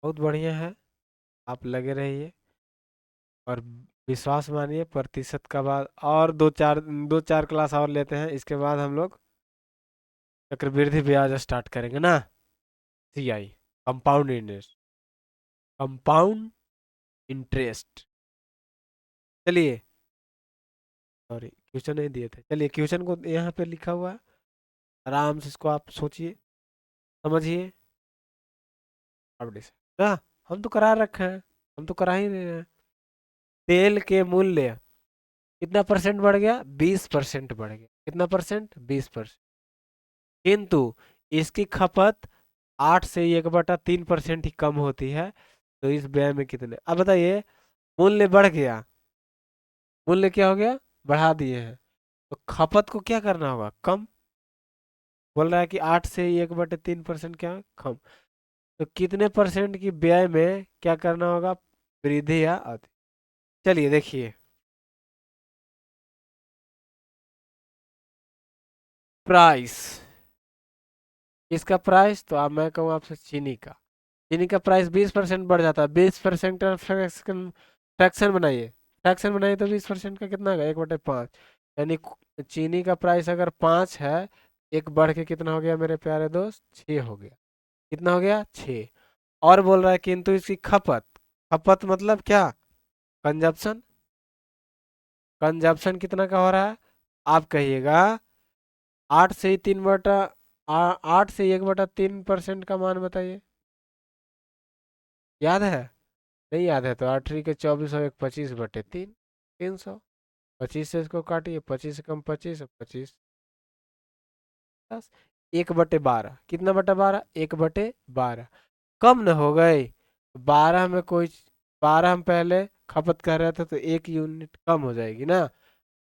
बहुत बढ़िया है, आप लगे रहिए और विश्वास मानिए, प्रतिशत का बाद और दो चार क्लास और लेते हैं, इसके बाद हम लोग चक्रवृद्धि ब्याज स्टार्ट करेंगे ना। CI, compound interest. Compound interest. चलिए, सॉरी क्वेश्चन नहीं दिए थे। चलिए क्वेश्चन को यहाँ पे लिखा हुआ है, आराम से इसको आप सोचिए, समझिए। अब ना, हम तो करा रखे हैं, हम तो करा ही रहे हैं। तेल के मूल्य कितना परसेंट बढ़ गया? 20% बढ़ गया। कितना परसेंट? 20%। किंतु इसकी खपत 8 से 1/3% ही कम होती है। तो इस व्यय में कितने? अब बताइए, मूल्य बढ़ गया, मूल्य क्या हो गया? बढ़ा दिए हैं, तो खपत को क्या करना होगा? कम। बोल रहा है कि 8 से 1/3% क्या है? कम। तो कितने परसेंट की व्यय में क्या करना होगा? वृद्धि या अति। चलिए देखिए, प्राइस। इसका प्राइस तो अब मैं कहूँ आपसे चीनी का। चीनी का प्राइस 20% बढ़ जाता है। 20% का फ्रैक्शन, फ्रैक्शन बनाइए। फ्रैक्शन बनाइए तो 20% का कितना होगा? 1/5। यानी चीनी का प्राइस अगर 5 है, एक बढ़ के कितना हो गया मेरे प्यारे दोस्त? 6 हो गया। कितना हो गया? 6। और बोल रहा है किंतु इसकी खपत, खपत मतलब क्या? कंजप्शन। कंजप्शन कितना का हो रहा है? आप कहिएगा 8 से 1/3% का मान बताइए। याद है? नहीं याद है तो 8 के 24 और 1 25/3, 300। 25 से इसको काटिए, 25 से कम 25, 25 1/12। कितना बटे 12? 1/12। कम न हो गए? 12 में कोई, 12 हम पहले खपत कर रहे थे तो 1 यूनिट कम हो जाएगी ना।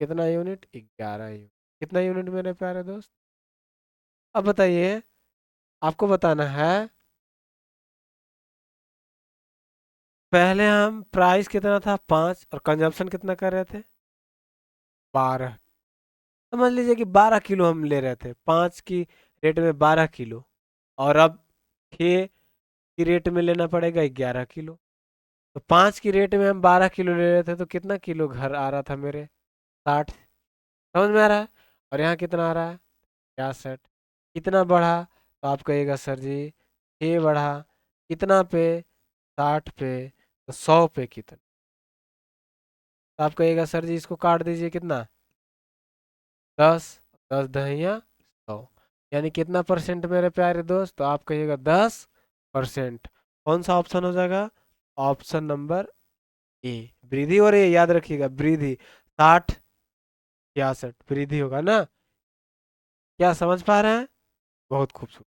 कितना यूनिट? 11 यूनिट। कितना यूनिट मेरे प्यारे दोस्त? अब बताइए, आपको बताना है। पहले हम प्राइस कितना था? 5, और कंजप्शन कितना कर रहे थे? 12। समझ लीजिए कि 12 किलो हम ले रहे थे, 5 की रेट में 12 किलो, और अब 6 की रेट में लेना पड़ेगा 11 किलो। तो 5 की रेट में हम 12 किलो ले रहे थे, तो कितना किलो घर आ रहा था मेरे? 60। समझ में आ रहा है? और यहाँ कितना आ रहा है? 66। कितना बढ़ा? तो आप कहिएगा सर जी 6 बढ़ा। कितना पे? 60 पे। तो 100 पे कितना? तो आप कहिएगा सर जी इसको काट दीजिए, कितना? 10। 10 दहिया 100। यानी कितना परसेंट मेरे प्यारे दोस्त? तो आप कहिएगा 10%। कौन सा ऑप्शन हो जाएगा? Option number A. वृद्धि हो रही है, याद रखिएगा, वृद्धि। 60 66 वृद्धि होगा ना? क्या समझ पा रहे हैं? बहुत खूबसूरत।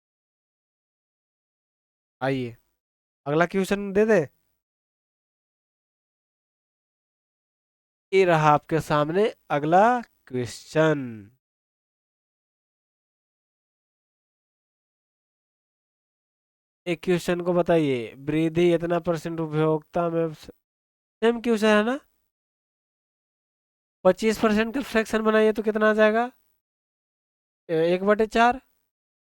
आइए अगला क्वेश्चन दे दे। ये रहा आपके सामने अगला क्वेश्चन। एक क्वेश्चन को बताइए, वृद्धि इतना परसेंट उपभोक्ता में, सेम क्वेश्चन है ना? 25% का फ्रैक्शन बनाइए तो कितना आ जाएगा? 1/4।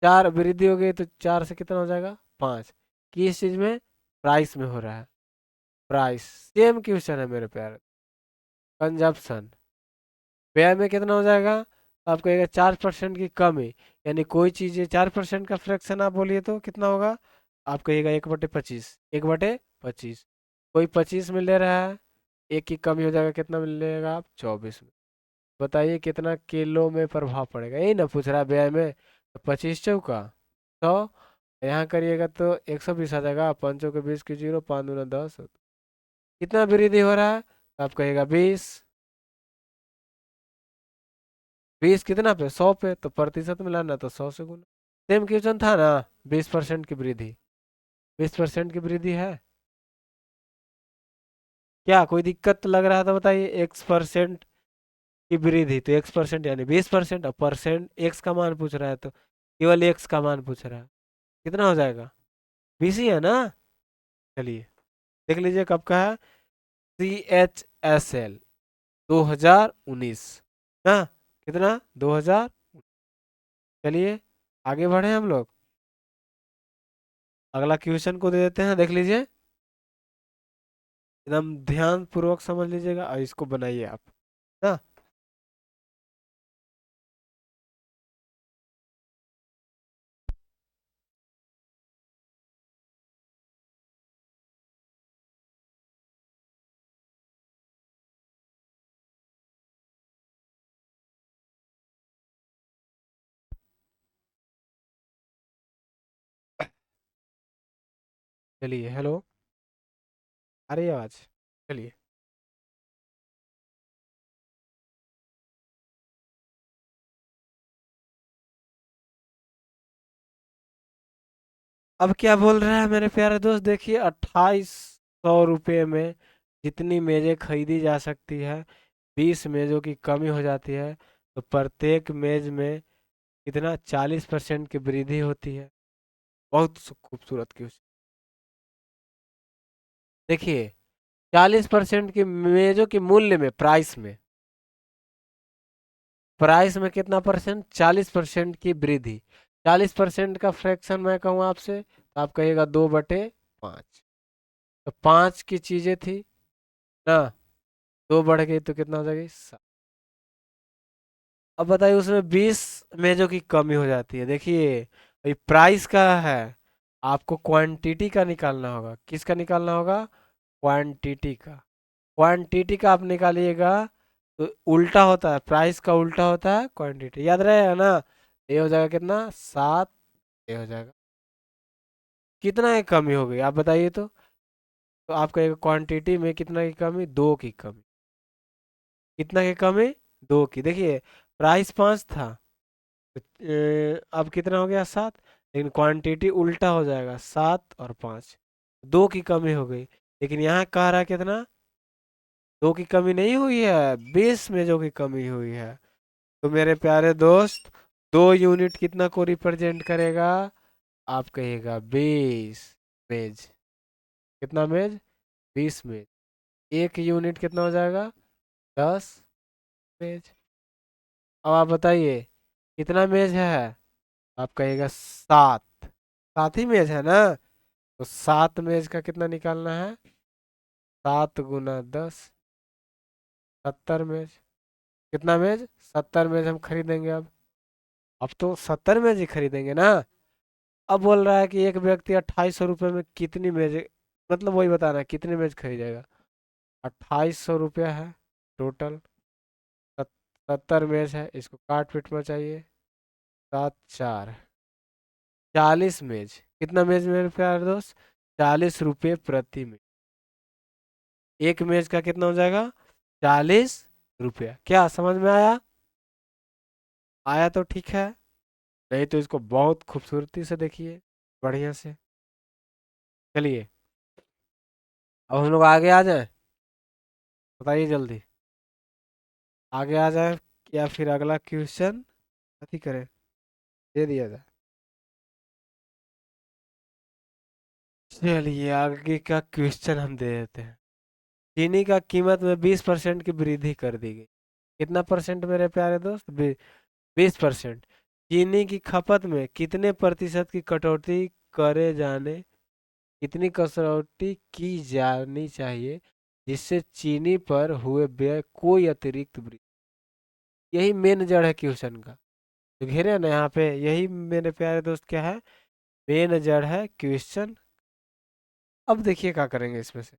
4 वृद्धि हो गई तो 4 से कितना हो जाएगा? 5। किस चीज में? प्राइस में हो रहा है। प्राइस। सेम क्वेश्चन है मेरे प्यारे। कंजप्शन। व्यय में कितना हो जाएगा? तो आप कहेगा 4% की कमी। यानी कोई चीज 4% का फ्रैक्शन आप बोलिए तो कितना होगा? आप कहिएगा 1/25। 1/25। कोई 25 में ले रहा है, एक की कमी हो जाएगा, कितना में लेगा आप? 24 में। बताइए कितना किलो में प्रभाव पड़ेगा? यही ना पूछ रहा है व्यय में। तो 25 चौका 100। यहाँ करिएगा तो 120 आ जाएगा। 5 के 20 की 0, 5 दूना 10। कितना वृद्धि हो रहा है? तो आप कहिएगा 20। 20 कितना पे? 100 पे। तो प्रतिशत में लाना तो 100 से गुना। सेम क्वेश्चन था ना? 20% की वृद्धि। 20% की वृद्धि है। क्या कोई दिक्कत लग रहा था? बताइए। X% की वृद्धि, तो X% यानी 20%। और परसेंट एक्स का मान पूछ रहा है तो केवल एक्स का मान पूछ रहा है। कितना हो जाएगा? 20 ही है ना? चलिए देख लीजिए कब का है। CHSL 2019 ना? कितना? 2000। चलिए आगे बढ़े हम लोग। अगला क्वेश्चन को दे देते हैं, देख लीजिए। एकदम ध्यान पूर्वक समझ लीजिएगा और इसको बनाइए आप ना। चलिए हेलो, आ रही है आवाज? चलिए। अब क्या बोल रहा है मेरे प्यारे दोस्त? देखिए 2800 रुपये में जितनी मेजें खरीदी जा सकती है, 20 मेजों की कमी हो जाती है, तो प्रत्येक मेज में कितना 40% की वृद्धि होती है। बहुत खूबसूरत क्वेश्चन। देखिए 40% की मेजों के मूल्य में, प्राइस में, प्राइस में कितना परसेंट? 40% की वृद्धि। 40% का फ्रैक्शन मैं कहूँ आपसे तो आप कहिएगा 2/5। तो 5 की चीजें थी ना, 2 बढ़ गई तो कितना हो जाएगी? 7। अब बताइए उसमें 20 मेजों की कमी हो जाती है। देखिए ये प्राइस का है, आपको क्वांटिटी का निकालना होगा। किसका निकालना होगा? क्वांटिटी का। क्वांटिटी का आप निकालिएगा तो उल्टा होता है, प्राइस का उल्टा होता है क्वांटिटी। याद रहेगा ना? ये हो जाएगा कितना? 7। ये हो जाएगा कितना की कमी हो गई आप बताइए तो आपका क्वांटिटी में कितना की कमी? 2 की कमी। कितना की कमी? 2 की। देखिए प्राइस 5 था तो अब कितना हो गया? 7। लेकिन क्वांटिटी उल्टा हो जाएगा, 7 और 5। 2 की कमी हो गई। लेकिन यहाँ कह रहा है कितना? 2 की कमी नहीं हुई है, 20 मेजों की कमी हुई है। तो मेरे प्यारे दोस्त 2 यूनिट कितना को रिप्रेजेंट करेगा? आप कहिएगा 20 मेज। कितना मेज? 20 मेज। 1 यूनिट कितना हो जाएगा? 10 मेज। अब आप बताइए कितना मेज है? आप कहिएगा 7। 7 ही मेज है ना? तो 7 मेज का कितना निकालना है? 7 गुना 10, 70 मेज। कितना मेज? 70 मेज हम खरीदेंगे अब तो 70 मेज ही खरीदेंगे ना। अब बोल रहा है कि एक व्यक्ति 2800 रुपये में कितनी मेज, मतलब वही बताना है कितनी मेज खरीदेगा। 2800 रुपया है टोटल। 70 मेज है, इसको काट पीट में चाहिए। 7 4 40 मेज। कितना मेज मेरे प्यारे दोस्त? 40 रुपये प्रति मेज। एक मेज का कितना हो जाएगा? 40 रुपया। क्या समझ में आया? आया तो ठीक है, नहीं तो इसको बहुत खूबसूरती से देखिए, बढ़िया से। चलिए अब हम लोग आगे आ जाए, बताइए जल्दी। आगे आ जाए या फिर अगला क्वेश्चन अथी करें, दे दिया जाए। चलिए आगे का क्वेश्चन हम दे देते हैं। चीनी का कीमत में 20% की वृद्धि कर दी गई। कितना परसेंट मेरे प्यारे दोस्त? 20%। चीनी की खपत में कितने प्रतिशत की कटौती करे जाने, कितनी कसौटी की जानी चाहिए जिससे चीनी पर हुए व्यय कोई अतिरिक्त वृद्धि। यही मेन जड़ है क्वेश्चन का, तो घेरे हैं ना यहाँ पे, यही मेरे प्यारे दोस्त क्या है, मेन जड़ है क्वेश्चन। अब देखिए क्या करेंगे इसमें से।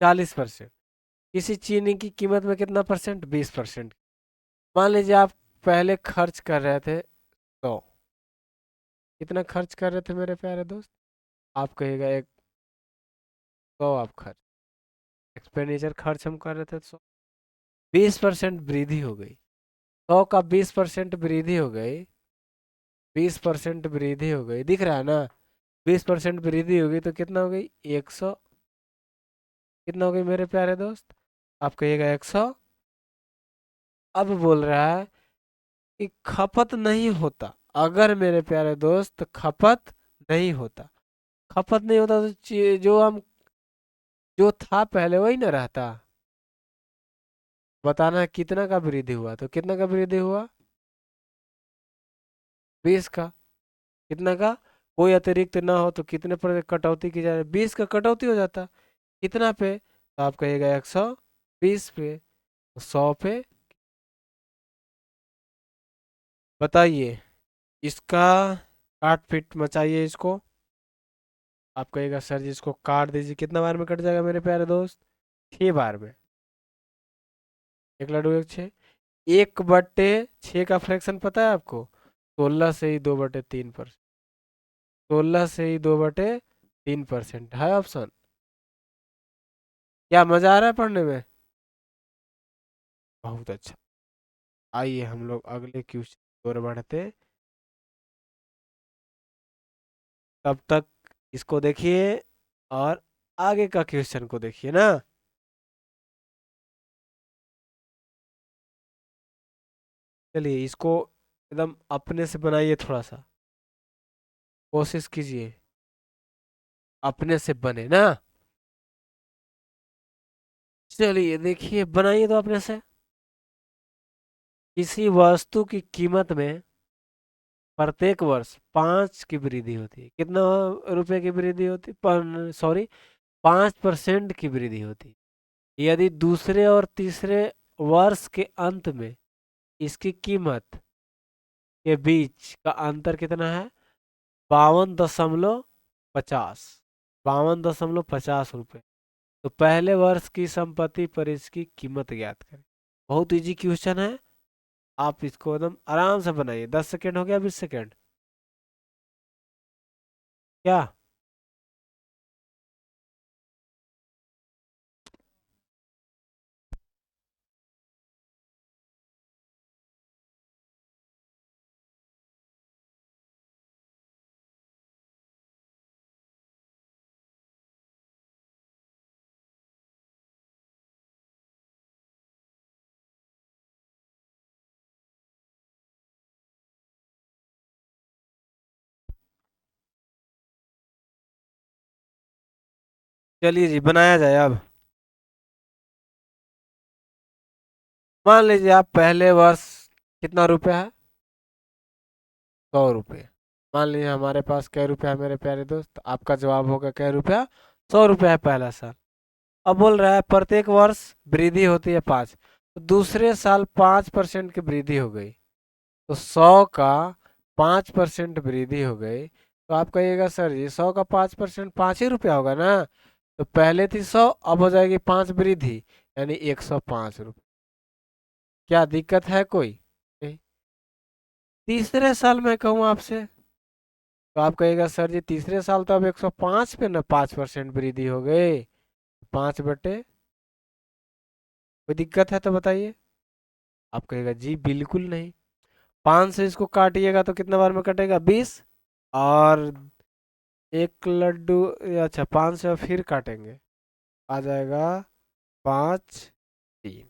40%। किसी चीनी की कीमत में कितना परसेंट? 20%। मान लीजिए आप पहले खर्च कर रहे थे 100। कितना खर्च कर रहे थे मेरे प्यारे दोस्त? आप कहिएगा एक 100 आप खर्च, एक्सपेंडिचर खर्च हम कर रहे थे 100। 20% वृद्धि हो गई, 100 का 20% वृद्धि हो गई। 20% वृद्धि हो गई, दिख रहा है ना? 20% वृद्धि हो गई तो कितना हो गई? 100। कितना हो गई मेरे प्यारे दोस्त? आप कहिएगा 100। अब बोल रहा है कि खपत नहीं होता। अगर मेरे प्यारे दोस्त खपत नहीं होता, खपत नहीं होता तो जो हम, जो था पहले वही ना रहता। बताना है कितना का वृद्धि हुआ, तो कितना का वृद्धि हुआ? 20 का। कितना का? कोई अतिरिक्त ना हो तो कितने पर कटौती की जाए? 20 का कटौती हो जाता। कितना पे? तो आप कहिएगा 120 पे, 100 पे। बताइए इसका काट पीट मचाइए इसको। आप कहिएगा सर जी इसको काट दीजिए, कितना बार में कट जाएगा मेरे प्यारे दोस्त? 6 बार में। एक लड्डू एक छः। 1/6 का फ्रैक्शन पता है आपको? 16 से ही 2/3%। 16 से ही 2/3% है ऑप्शन। क्या मजा आ रहा है पढ़ने में? बहुत अच्छा। आइए हम लोग अगले क्वेश्चन की ओर बढ़ते। तब तक इसको देखिए और आगे का क्वेश्चन को देखिए ना। चलिए इसको एकदम अपने से बनाइए, थोड़ा सा कोशिश कीजिए अपने से बने ना। चलिए देखिए बनाइए तो अपने से। किसी वस्तु की कीमत में प्रत्येक वर्ष 5 की वृद्धि होती है। कितना रुपए की वृद्धि होती है? सॉरी, 5% की वृद्धि होती है। यदि दूसरे और तीसरे वर्ष के अंत में इसकी कीमत के बीच का अंतर कितना है? 52.50। 52.50 रुपये। तो पहले वर्ष की संपत्ति पर इसकी कीमत ज्ञात करें। बहुत इजी क्वेश्चन है, आप इसको एकदम आराम से बनाइए। 10 सेकेंड हो गया, 20 सेकेंड। क्या? चलिए जी बनाया जाए अब। मान लीजिए आप पहले वर्ष, कितना रुपया है? 100 रुपये। मान लीजिए हमारे पास कै रुपया है मेरे प्यारे दोस्त, आपका जवाब होगा कै रुपया, 100 रुपया है पहला साल। अब बोल रहा है प्रत्येक वर्ष वृद्धि होती है 5, तो दूसरे साल 5% की वृद्धि हो गई, तो 100 का 5% वृद्धि हो गई, तो आप कहिएगा सर जी 100 का 5% 5 ही रुपया होगा ना, तो पहले थी 100, अब हो जाएगी 5 वृद्धि, यानी 105 रुपये। क्या दिक्कत है कोई? नहीं। तीसरे साल में कहूँ आपसे, तो आप कहिएगा सर जी तीसरे साल तो अब 105 पे ना 5% वृद्धि हो गई, 5/, कोई दिक्कत है तो बताइए। आप कहेगा जी बिल्कुल नहीं। 5 से इसको काटिएगा तो कितना बार में कटेगा? 20। और एक लड्डू, अच्छा 5 से फिर काटेंगे, आ जाएगा 5 3,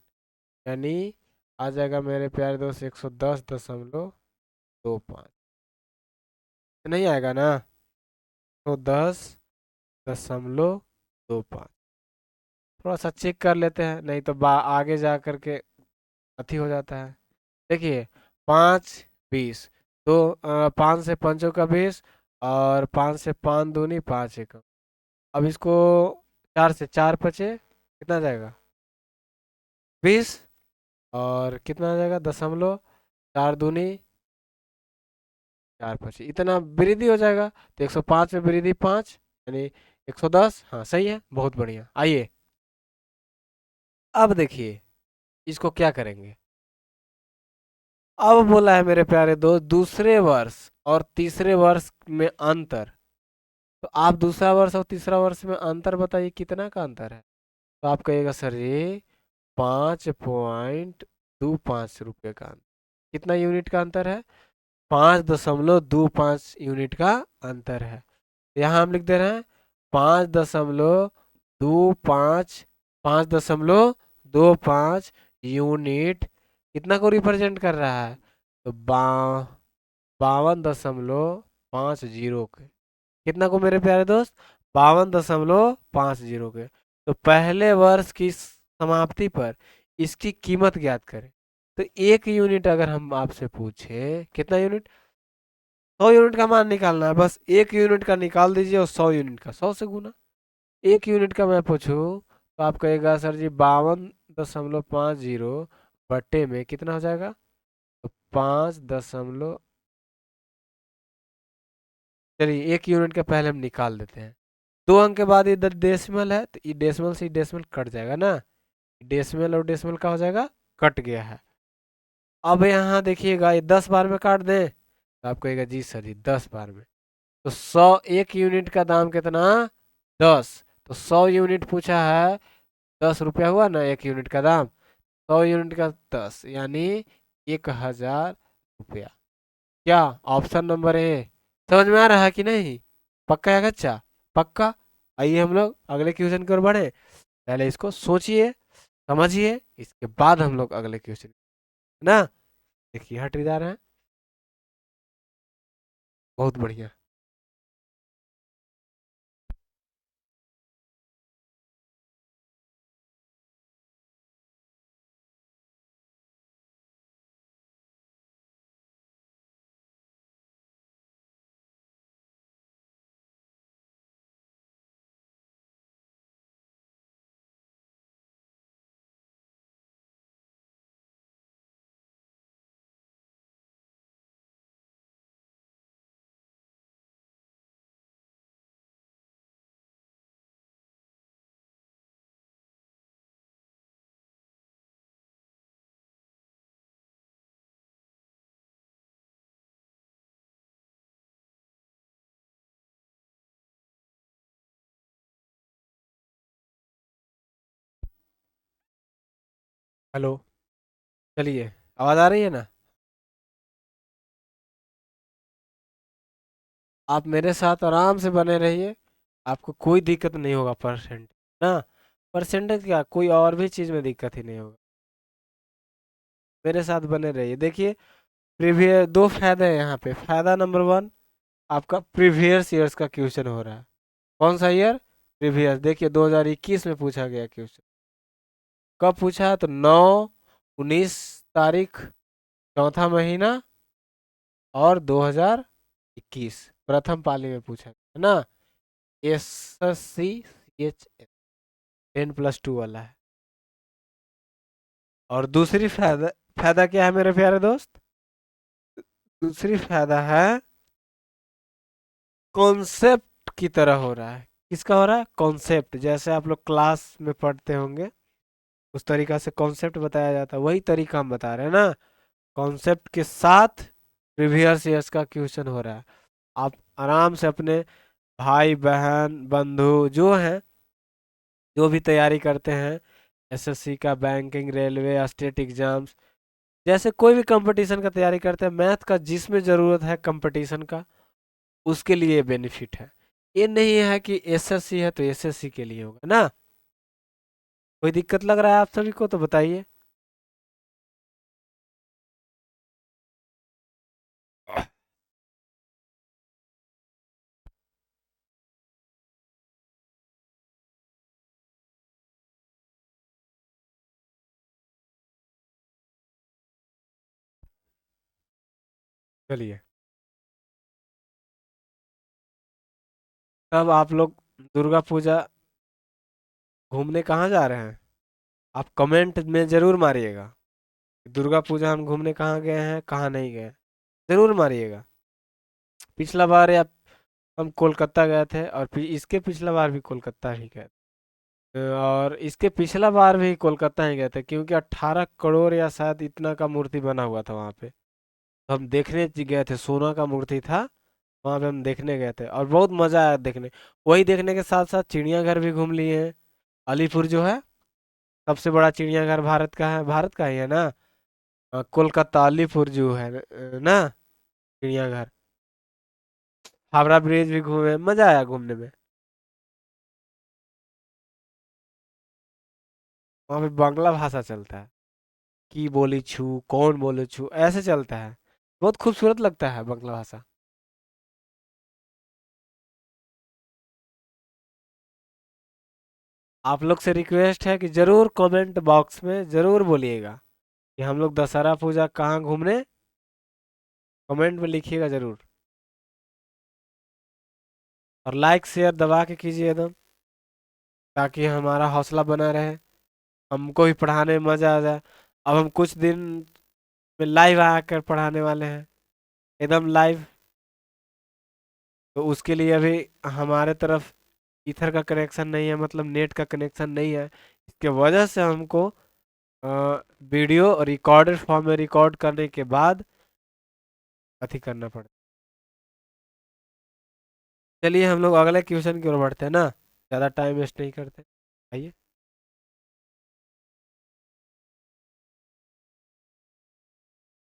यानी आ जाएगा मेरे प्यारे दोस्त 110.25। नहीं आएगा ना? तो 10.25, थोड़ा सा चेक कर लेते हैं, नहीं तो आगे जा करके अथी हो जाता है। देखिए 5 20, दो 5 से 5 का 20, और 5 से 5 दूनी 5 एकम। अब इसको 4 से 4 बचे, कितना जाएगा? 20। और कितना आ जाएगा? 0.4 दूनी 4 बचे, इतना वृद्धि हो जाएगा, तो 105 में वृद्धि 5, यानी 110। हाँ सही है, बहुत बढ़िया। आइए अब देखिए इसको क्या करेंगे। अब बोला है मेरे प्यारे दोस्त दूसरे वर्ष और तीसरे वर्ष में अंतर, तो आप दूसरा वर्ष और तीसरा वर्ष में अंतर बताइए कितना का अंतर है। तो आप कहिएगा सर ये 5.25 रुपये का अंतर। कितना यूनिट का अंतर है? 5.25 यूनिट का अंतर है। यहाँ हम लिख दे रहे हैं 5.25, 5.25 यूनिट कितना को रिप्रेजेंट कर रहा है? तो 52.50 के, कितना को मेरे प्यारे दोस्त? 52.50 के। तो पहले वर्ष की समाप्ति पर इसकी कीमत ज्ञात करें। तो 1 यूनिट अगर हम आपसे पूछे, कितना यूनिट? 100 यूनिट का मान निकालना है, बस 1 यूनिट का निकाल दीजिए और 100 यूनिट का 100 से गुना। 1 यूनिट का मैं पूछूं तो आप कहेगा सर जी 52.50 में कितना हो जाएगा? तो 5 दशमलव, चलिए 1 यूनिट का पहले हम निकाल देते हैं। 2 अंक के बाद इधर डेसिमल है, तो ये डेसिमल से डेसिमल कट जाएगा ना, डेसिमल और डेसिमल का हो जाएगा, कट गया है। अब यहाँ देखिएगा ये 10 बार में काट दें, तो आप कहेगा जी सर जी 10 बार में, तो 101 यूनिट का दाम कितना? 10। तो 100 यूनिट पूछा है, 10 रुपया हुआ ना 1 यूनिट का दाम, 100 यूनिट का 10, यानी 1000 रुपया। क्या ऑप्शन नंबर ए समझ में आ रहा है कि नहीं? पक्का है कच्चा? पक्का। आइए हम लोग अगले क्वेश्चन की ओर बढ़े, पहले इसको सोचिए समझिए, इसके बाद हम लोग अगले क्वेश्चन, ना। देखिए हट जा रहे हैं, बहुत बढ़िया। हेलो, चलिए आवाज आ रही है ना? आप मेरे साथ आराम से बने रहिए, आपको कोई दिक्कत नहीं होगा परसेंट, ना। परसेंटेज क्या, कोई और भी चीज में दिक्कत ही नहीं होगा, मेरे साथ बने रहिए। देखिए प्रीवियस दो फायदे हैं यहाँ पे। फायदा नंबर 1, आपका प्रीवियस ईयर्स का क्वेश्चन हो रहा है। कौन सा ईयर? प्रीवियस। देखिए 2021 में पूछा गया क्वेश्चन। कब पूछा है? तो 9 19 तारीख, चौथा महीना, और 2000 21 प्रथम पाली में पूछा है ना। SSC CH 10+2 वाला है। और दूसरी फायदा फायदा क्या है मेरे प्यारे दोस्त? दूसरी फायदा है कॉन्सेप्ट की तरह हो रहा है। किसका हो रहा है? कॉन्सेप्ट, जैसे आप लोग क्लास में पढ़ते होंगे उस तरीका से कॉन्सेप्ट बताया जाता है, वही तरीका हम बता रहे हैं ना। कॉन्सेप्ट के साथ प्रीवियस ईयर्स का क्वेश्चन हो रहा है। आप आराम से अपने भाई बहन बंधु जो हैं, जो भी तैयारी करते हैं एसएससी का, बैंकिंग, रेलवे, स्टेट एग्जाम्स, जैसे कोई भी कंपटीशन का तैयारी करते हैं, मैथ का जिसमें ज़रूरत है कंपटीशन का, उसके लिए बेनिफिट है। ये नहीं है कि एसएससी है तो एसएससी के लिए होगा ना। कोई दिक्कत लग रहा है आप सभी को तो बताइए। चलिए, तब आप लोग दुर्गा पूजा घूमने कहाँ जा रहे हैं? आप कमेंट में जरूर मारिएगा, दुर्गा पूजा हम घूमने कहाँ गए हैं कहाँ नहीं गए, जरूर मारिएगा। पिछला बार या हम कोलकाता गए थे, और इसके पिछला बार भी कोलकाता ही गए थे, और इसके पिछला बार भी कोलकाता ही गए थे, क्योंकि 18 करोड़ या शायद इतना का मूर्ति बना हुआ था वहाँ पे। तो हम देखने गए थे, सोना का मूर्ति था, वहाँ पे हम देखने गए थे और बहुत मजा आया देखने। वही देखने के साथ साथ चिड़ियाघर भी घूम लिए हैं। अलीपुर जो है सबसे बड़ा चिड़ियाघर भारत का है, भारत का ही है ना। कोलकाता अलीपुर जो है ना चिड़ियाघर। हावड़ा ब्रिज भी घूमे, मजा आया घूमने में। वहाँ पे बांग्ला भाषा चलता है, की बोली छू कौन बोले छू ऐसे चलता है। बहुत खूबसूरत लगता है बांग्ला भाषा। आप लोग से रिक्वेस्ट है कि जरूर कमेंट बॉक्स में जरूर बोलिएगा कि हम लोग दशहरा पूजा कहाँ घूमने, कमेंट में लिखिएगा जरूर। और लाइक शेयर दबा के कीजिए एकदम, ताकि हमारा हौसला बना रहे, हमको भी पढ़ाने में मजा आ जाए। अब हम कुछ दिन में लाइव आकर पढ़ाने वाले हैं, एकदम लाइव। तो उसके लिए अभी हमारे तरफ ईथर का कनेक्शन नहीं है, मतलब नेट का कनेक्शन नहीं है। इसके वजह से हमको वीडियो रिकॉर्डेड फॉर्म में रिकॉर्ड करने के बाद अथी करना पड़ता। चलिए हम लोग अगले क्वेश्चन की ओर बढ़ते हैं ना, ज़्यादा टाइम वेस्ट नहीं करते। आइए,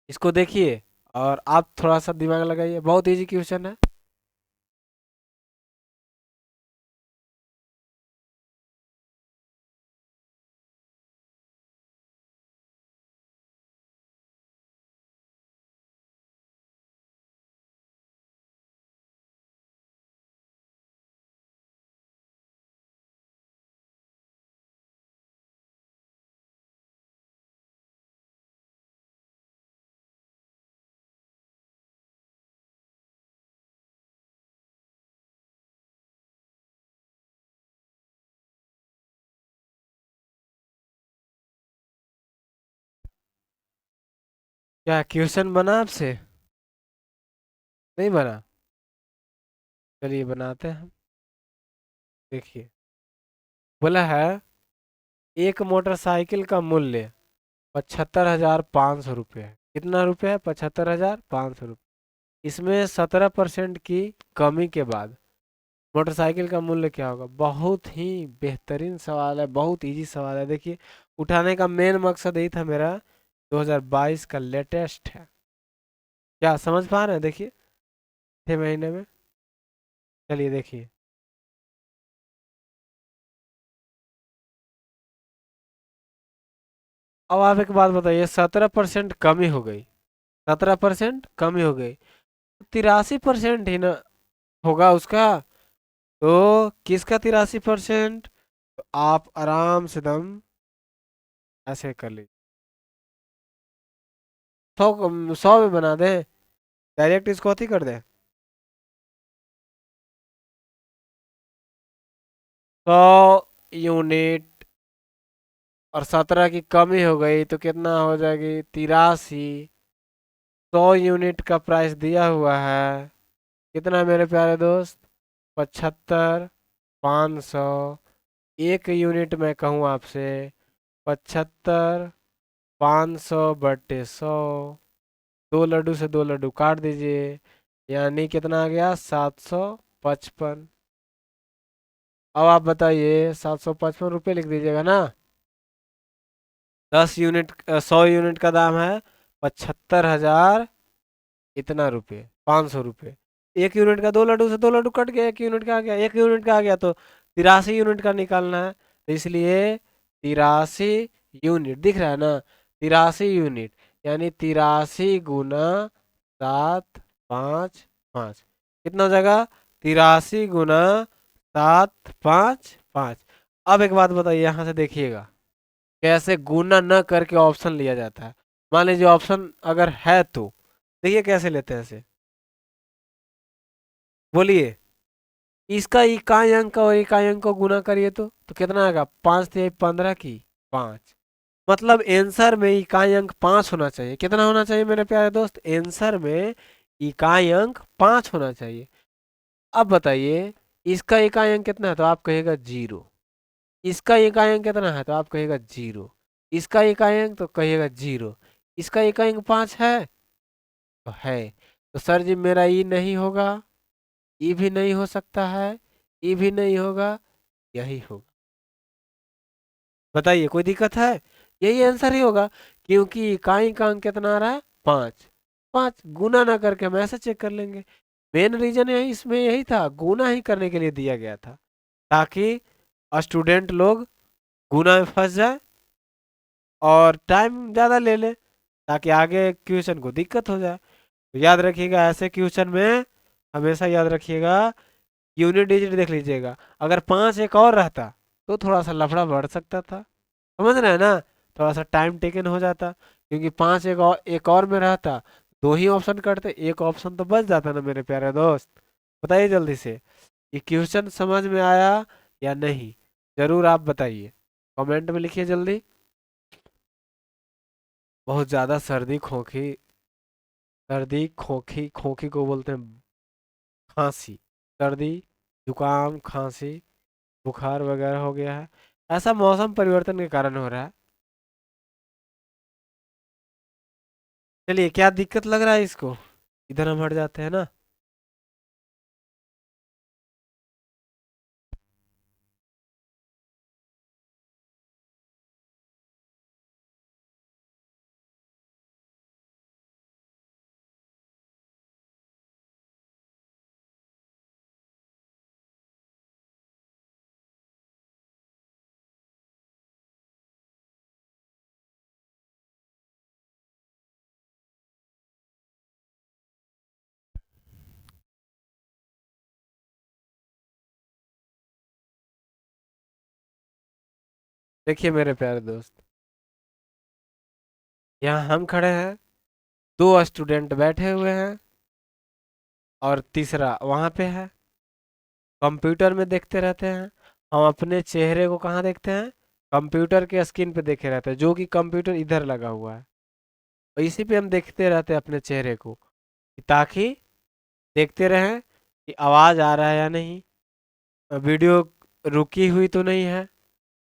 इसको देखिए और आप थोड़ा सा दिमाग लगाइए, बहुत इजी क्वेश्चन है। क्या क्वेश्चन बना आपसे? नहीं बना? चलिए बनाते हैं हम। देखिए, बोला है एक मोटरसाइकिल का मूल्य 75,500 रुपये है। कितना रुपये है? 75,500 रुपये। इसमें 17% की कमी के बाद मोटरसाइकिल का मूल्य क्या होगा? बहुत ही बेहतरीन सवाल है, बहुत इजी सवाल है। देखिए, उठाने का मेन मकसद यही था मेरा, 2022 का लेटेस्ट है। क्या समझ पा रहे हैं? देखिए, 6 महीने में। चलिए देखिए, अब आप एक बात बताइए, 17% कमी हो गई, 17% कमी हो गई, 83% ही ना होगा उसका। तो किसका 83%? तो आप आराम से दम ऐसे कर लीजिए, 100 में बना दें, डायरेक्ट इसको अथी कर दें। 100 यूनिट और 17 की कमी हो गई तो कितना हो जाएगी 83। 100 यूनिट का प्राइस दिया हुआ है, कितना मेरे प्यारे दोस्त, 75, 500। 1 यूनिट मैं कहूँ आपसे 75, 500/100। 2 लड्डू से 2 लड्डू काट दीजिए, यानी कितना आ गया 755। अब आप बताइए, 755 रुपये लिख दीजिएगा ना। 10 यूनिट 100 यूनिट का दाम है 75,000 इतना रुपये, 500 रुपये। 1 यूनिट का 2 लड्डू से 2 लड्डू कट गया, 1 यूनिट का आ गया, 1 यूनिट का आ गया तो 83 यूनिट का निकालना है, तो इसलिए 83 यूनिट दिख रहा है ना। 83 यूनिट यानी 83 × 7, 5, 5 कितना हो जाएगा, 83 × 7, 5, 5। अब एक बात बताइए, यहाँ से देखिएगा कैसे गुना न करके ऑप्शन लिया जाता है। मान लीजिए ऑप्शन अगर है तो देखिए कैसे लेते हैं इसे, बोलिए। इसका इकाई अंक और इकाई अंक को गुना करिए तो कितना आएगा, 5×3 = 15 की 5। मतलब आंसर में इकाई अंक 5 होना चाहिए। कितना होना चाहिए मेरे प्यारे दोस्त, आंसर में इकाई अंक 5 होना चाहिए। अब बताइए, इसका इकाई अंक कितना है तो आप कहिएगा 0। इसका इकाई अंक कितना है तो आप कहिएगा 0। इसका इकाई अंक तो कहिएगा 0। इसका इकाई अंक 5 है तो है। तो सर जी मेरा ई नहीं होगा, ई भी नहीं हो सकता है, ई भी नहीं होगा, यही होगा। बताइए कोई दिक्कत है, यही आंसर ही होगा, क्योंकि इकाई का अंक कितना आ रहा है 5। 5 गुना ना करके हम ऐसे चेक कर लेंगे। मेन रीजन यही इसमें यही था, गुना ही करने के लिए दिया गया था, ताकि स्टूडेंट लोग गुना में फंस जाए और टाइम ज़्यादा ले ले, ताकि आगे क्वेश्चन को दिक्कत हो जाए। तो याद रखिएगा, ऐसे क्वेश्चन में हमेशा याद रखिएगा, यूनिट डिजिट देख लीजिएगा। अगर 5 एक और रहता तो थोड़ा सा लफड़ा बढ़ सकता था, समझ रहे हैं ना। थोड़ा सा टाइम टेकन हो जाता, क्योंकि 5 एक और में रहता, 2 ही ऑप्शन कटते, एक ऑप्शन तो बच जाता ना मेरे प्यारे दोस्त। बताइए जल्दी से, ये क्वेश्चन समझ में आया या नहीं, जरूर आप बताइए, कमेंट में लिखिए जल्दी। बहुत ज़्यादा सर्दी खोखी, सर्दी खोखी, खोखी को बोलते हैं खांसी। सर्दी, जुकाम, खांसी, बुखार वगैरह हो गया है, ऐसा मौसम परिवर्तन के कारण हो रहा है। चलिए, क्या दिक्कत लग रहा है इसको, इधर हम हट जाते हैं ना। देखिए मेरे प्यारे दोस्त, यहाँ हम खड़े हैं, 2 स्टूडेंट बैठे हुए हैं और तीसरा वहाँ पे है। कंप्यूटर में देखते रहते हैं, हम अपने चेहरे को कहाँ देखते हैं, कंप्यूटर के स्क्रीन पे देखे रहते हैं, जो कि कंप्यूटर इधर लगा हुआ है, और इसी पे हम देखते रहते हैं अपने चेहरे को, ताकि देखते रहें कि आवाज़ आ रहा है या नहीं, वीडियो रुकी हुई तो नहीं है।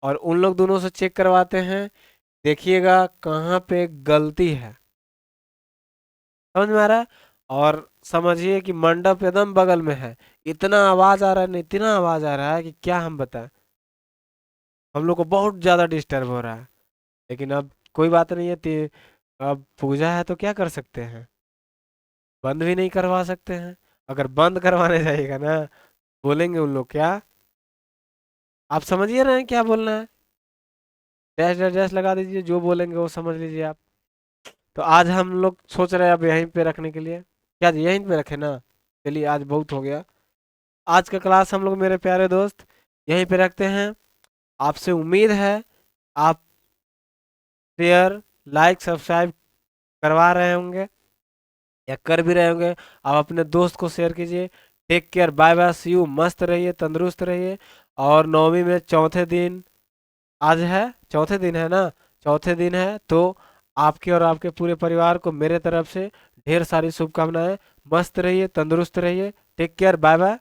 और उन लोग दोनों से चेक करवाते हैं, देखिएगा कहाँ पे गलती है, समझ में आ रहा है। और समझिए कि मंडप एकदम बगल में है, इतना आवाज़ आ रहा है ना, इतना आवाज़ आ रहा है कि क्या हम बताएं, हम लोग को बहुत ज़्यादा डिस्टर्ब हो रहा है। लेकिन अब कोई बात नहीं है, अब पूजा है तो क्या कर सकते हैं, बंद भी नहीं करवा सकते हैं। अगर बंद करवाने जाइएगा ना, बोलेंगे उन लोग क्या, आप समझिए रहे हैं क्या बोलना है, डैश डैश डैश लगा दीजिए, जो बोलेंगे वो समझ लीजिए आप। तो आज हम लोग सोच रहे हैं अब यहीं पे रखने के लिए, क्या जी यहीं पे रखे ना। चलिए आज बहुत हो गया, आज का क्लास हम लोग मेरे प्यारे दोस्त यहीं पे रखते हैं। आपसे उम्मीद है आप शेयर, लाइक, सब्सक्राइब करवा रहे होंगे या कर भी रहे होंगे। आप अपने दोस्त को शेयर कीजिए, take care, bye bye, see you, मस्त रहिए, तंदुरुस्त रहिए। और नौवीं में चौथे दिन, आज है चौथे दिन है ना, चौथे दिन है तो आपके और आपके पूरे परिवार को मेरे तरफ से ढेर सारी शुभकामनाएं। मस्त रहिए, तंदुरुस्त रहिए, टेक केयर, बाय बाय।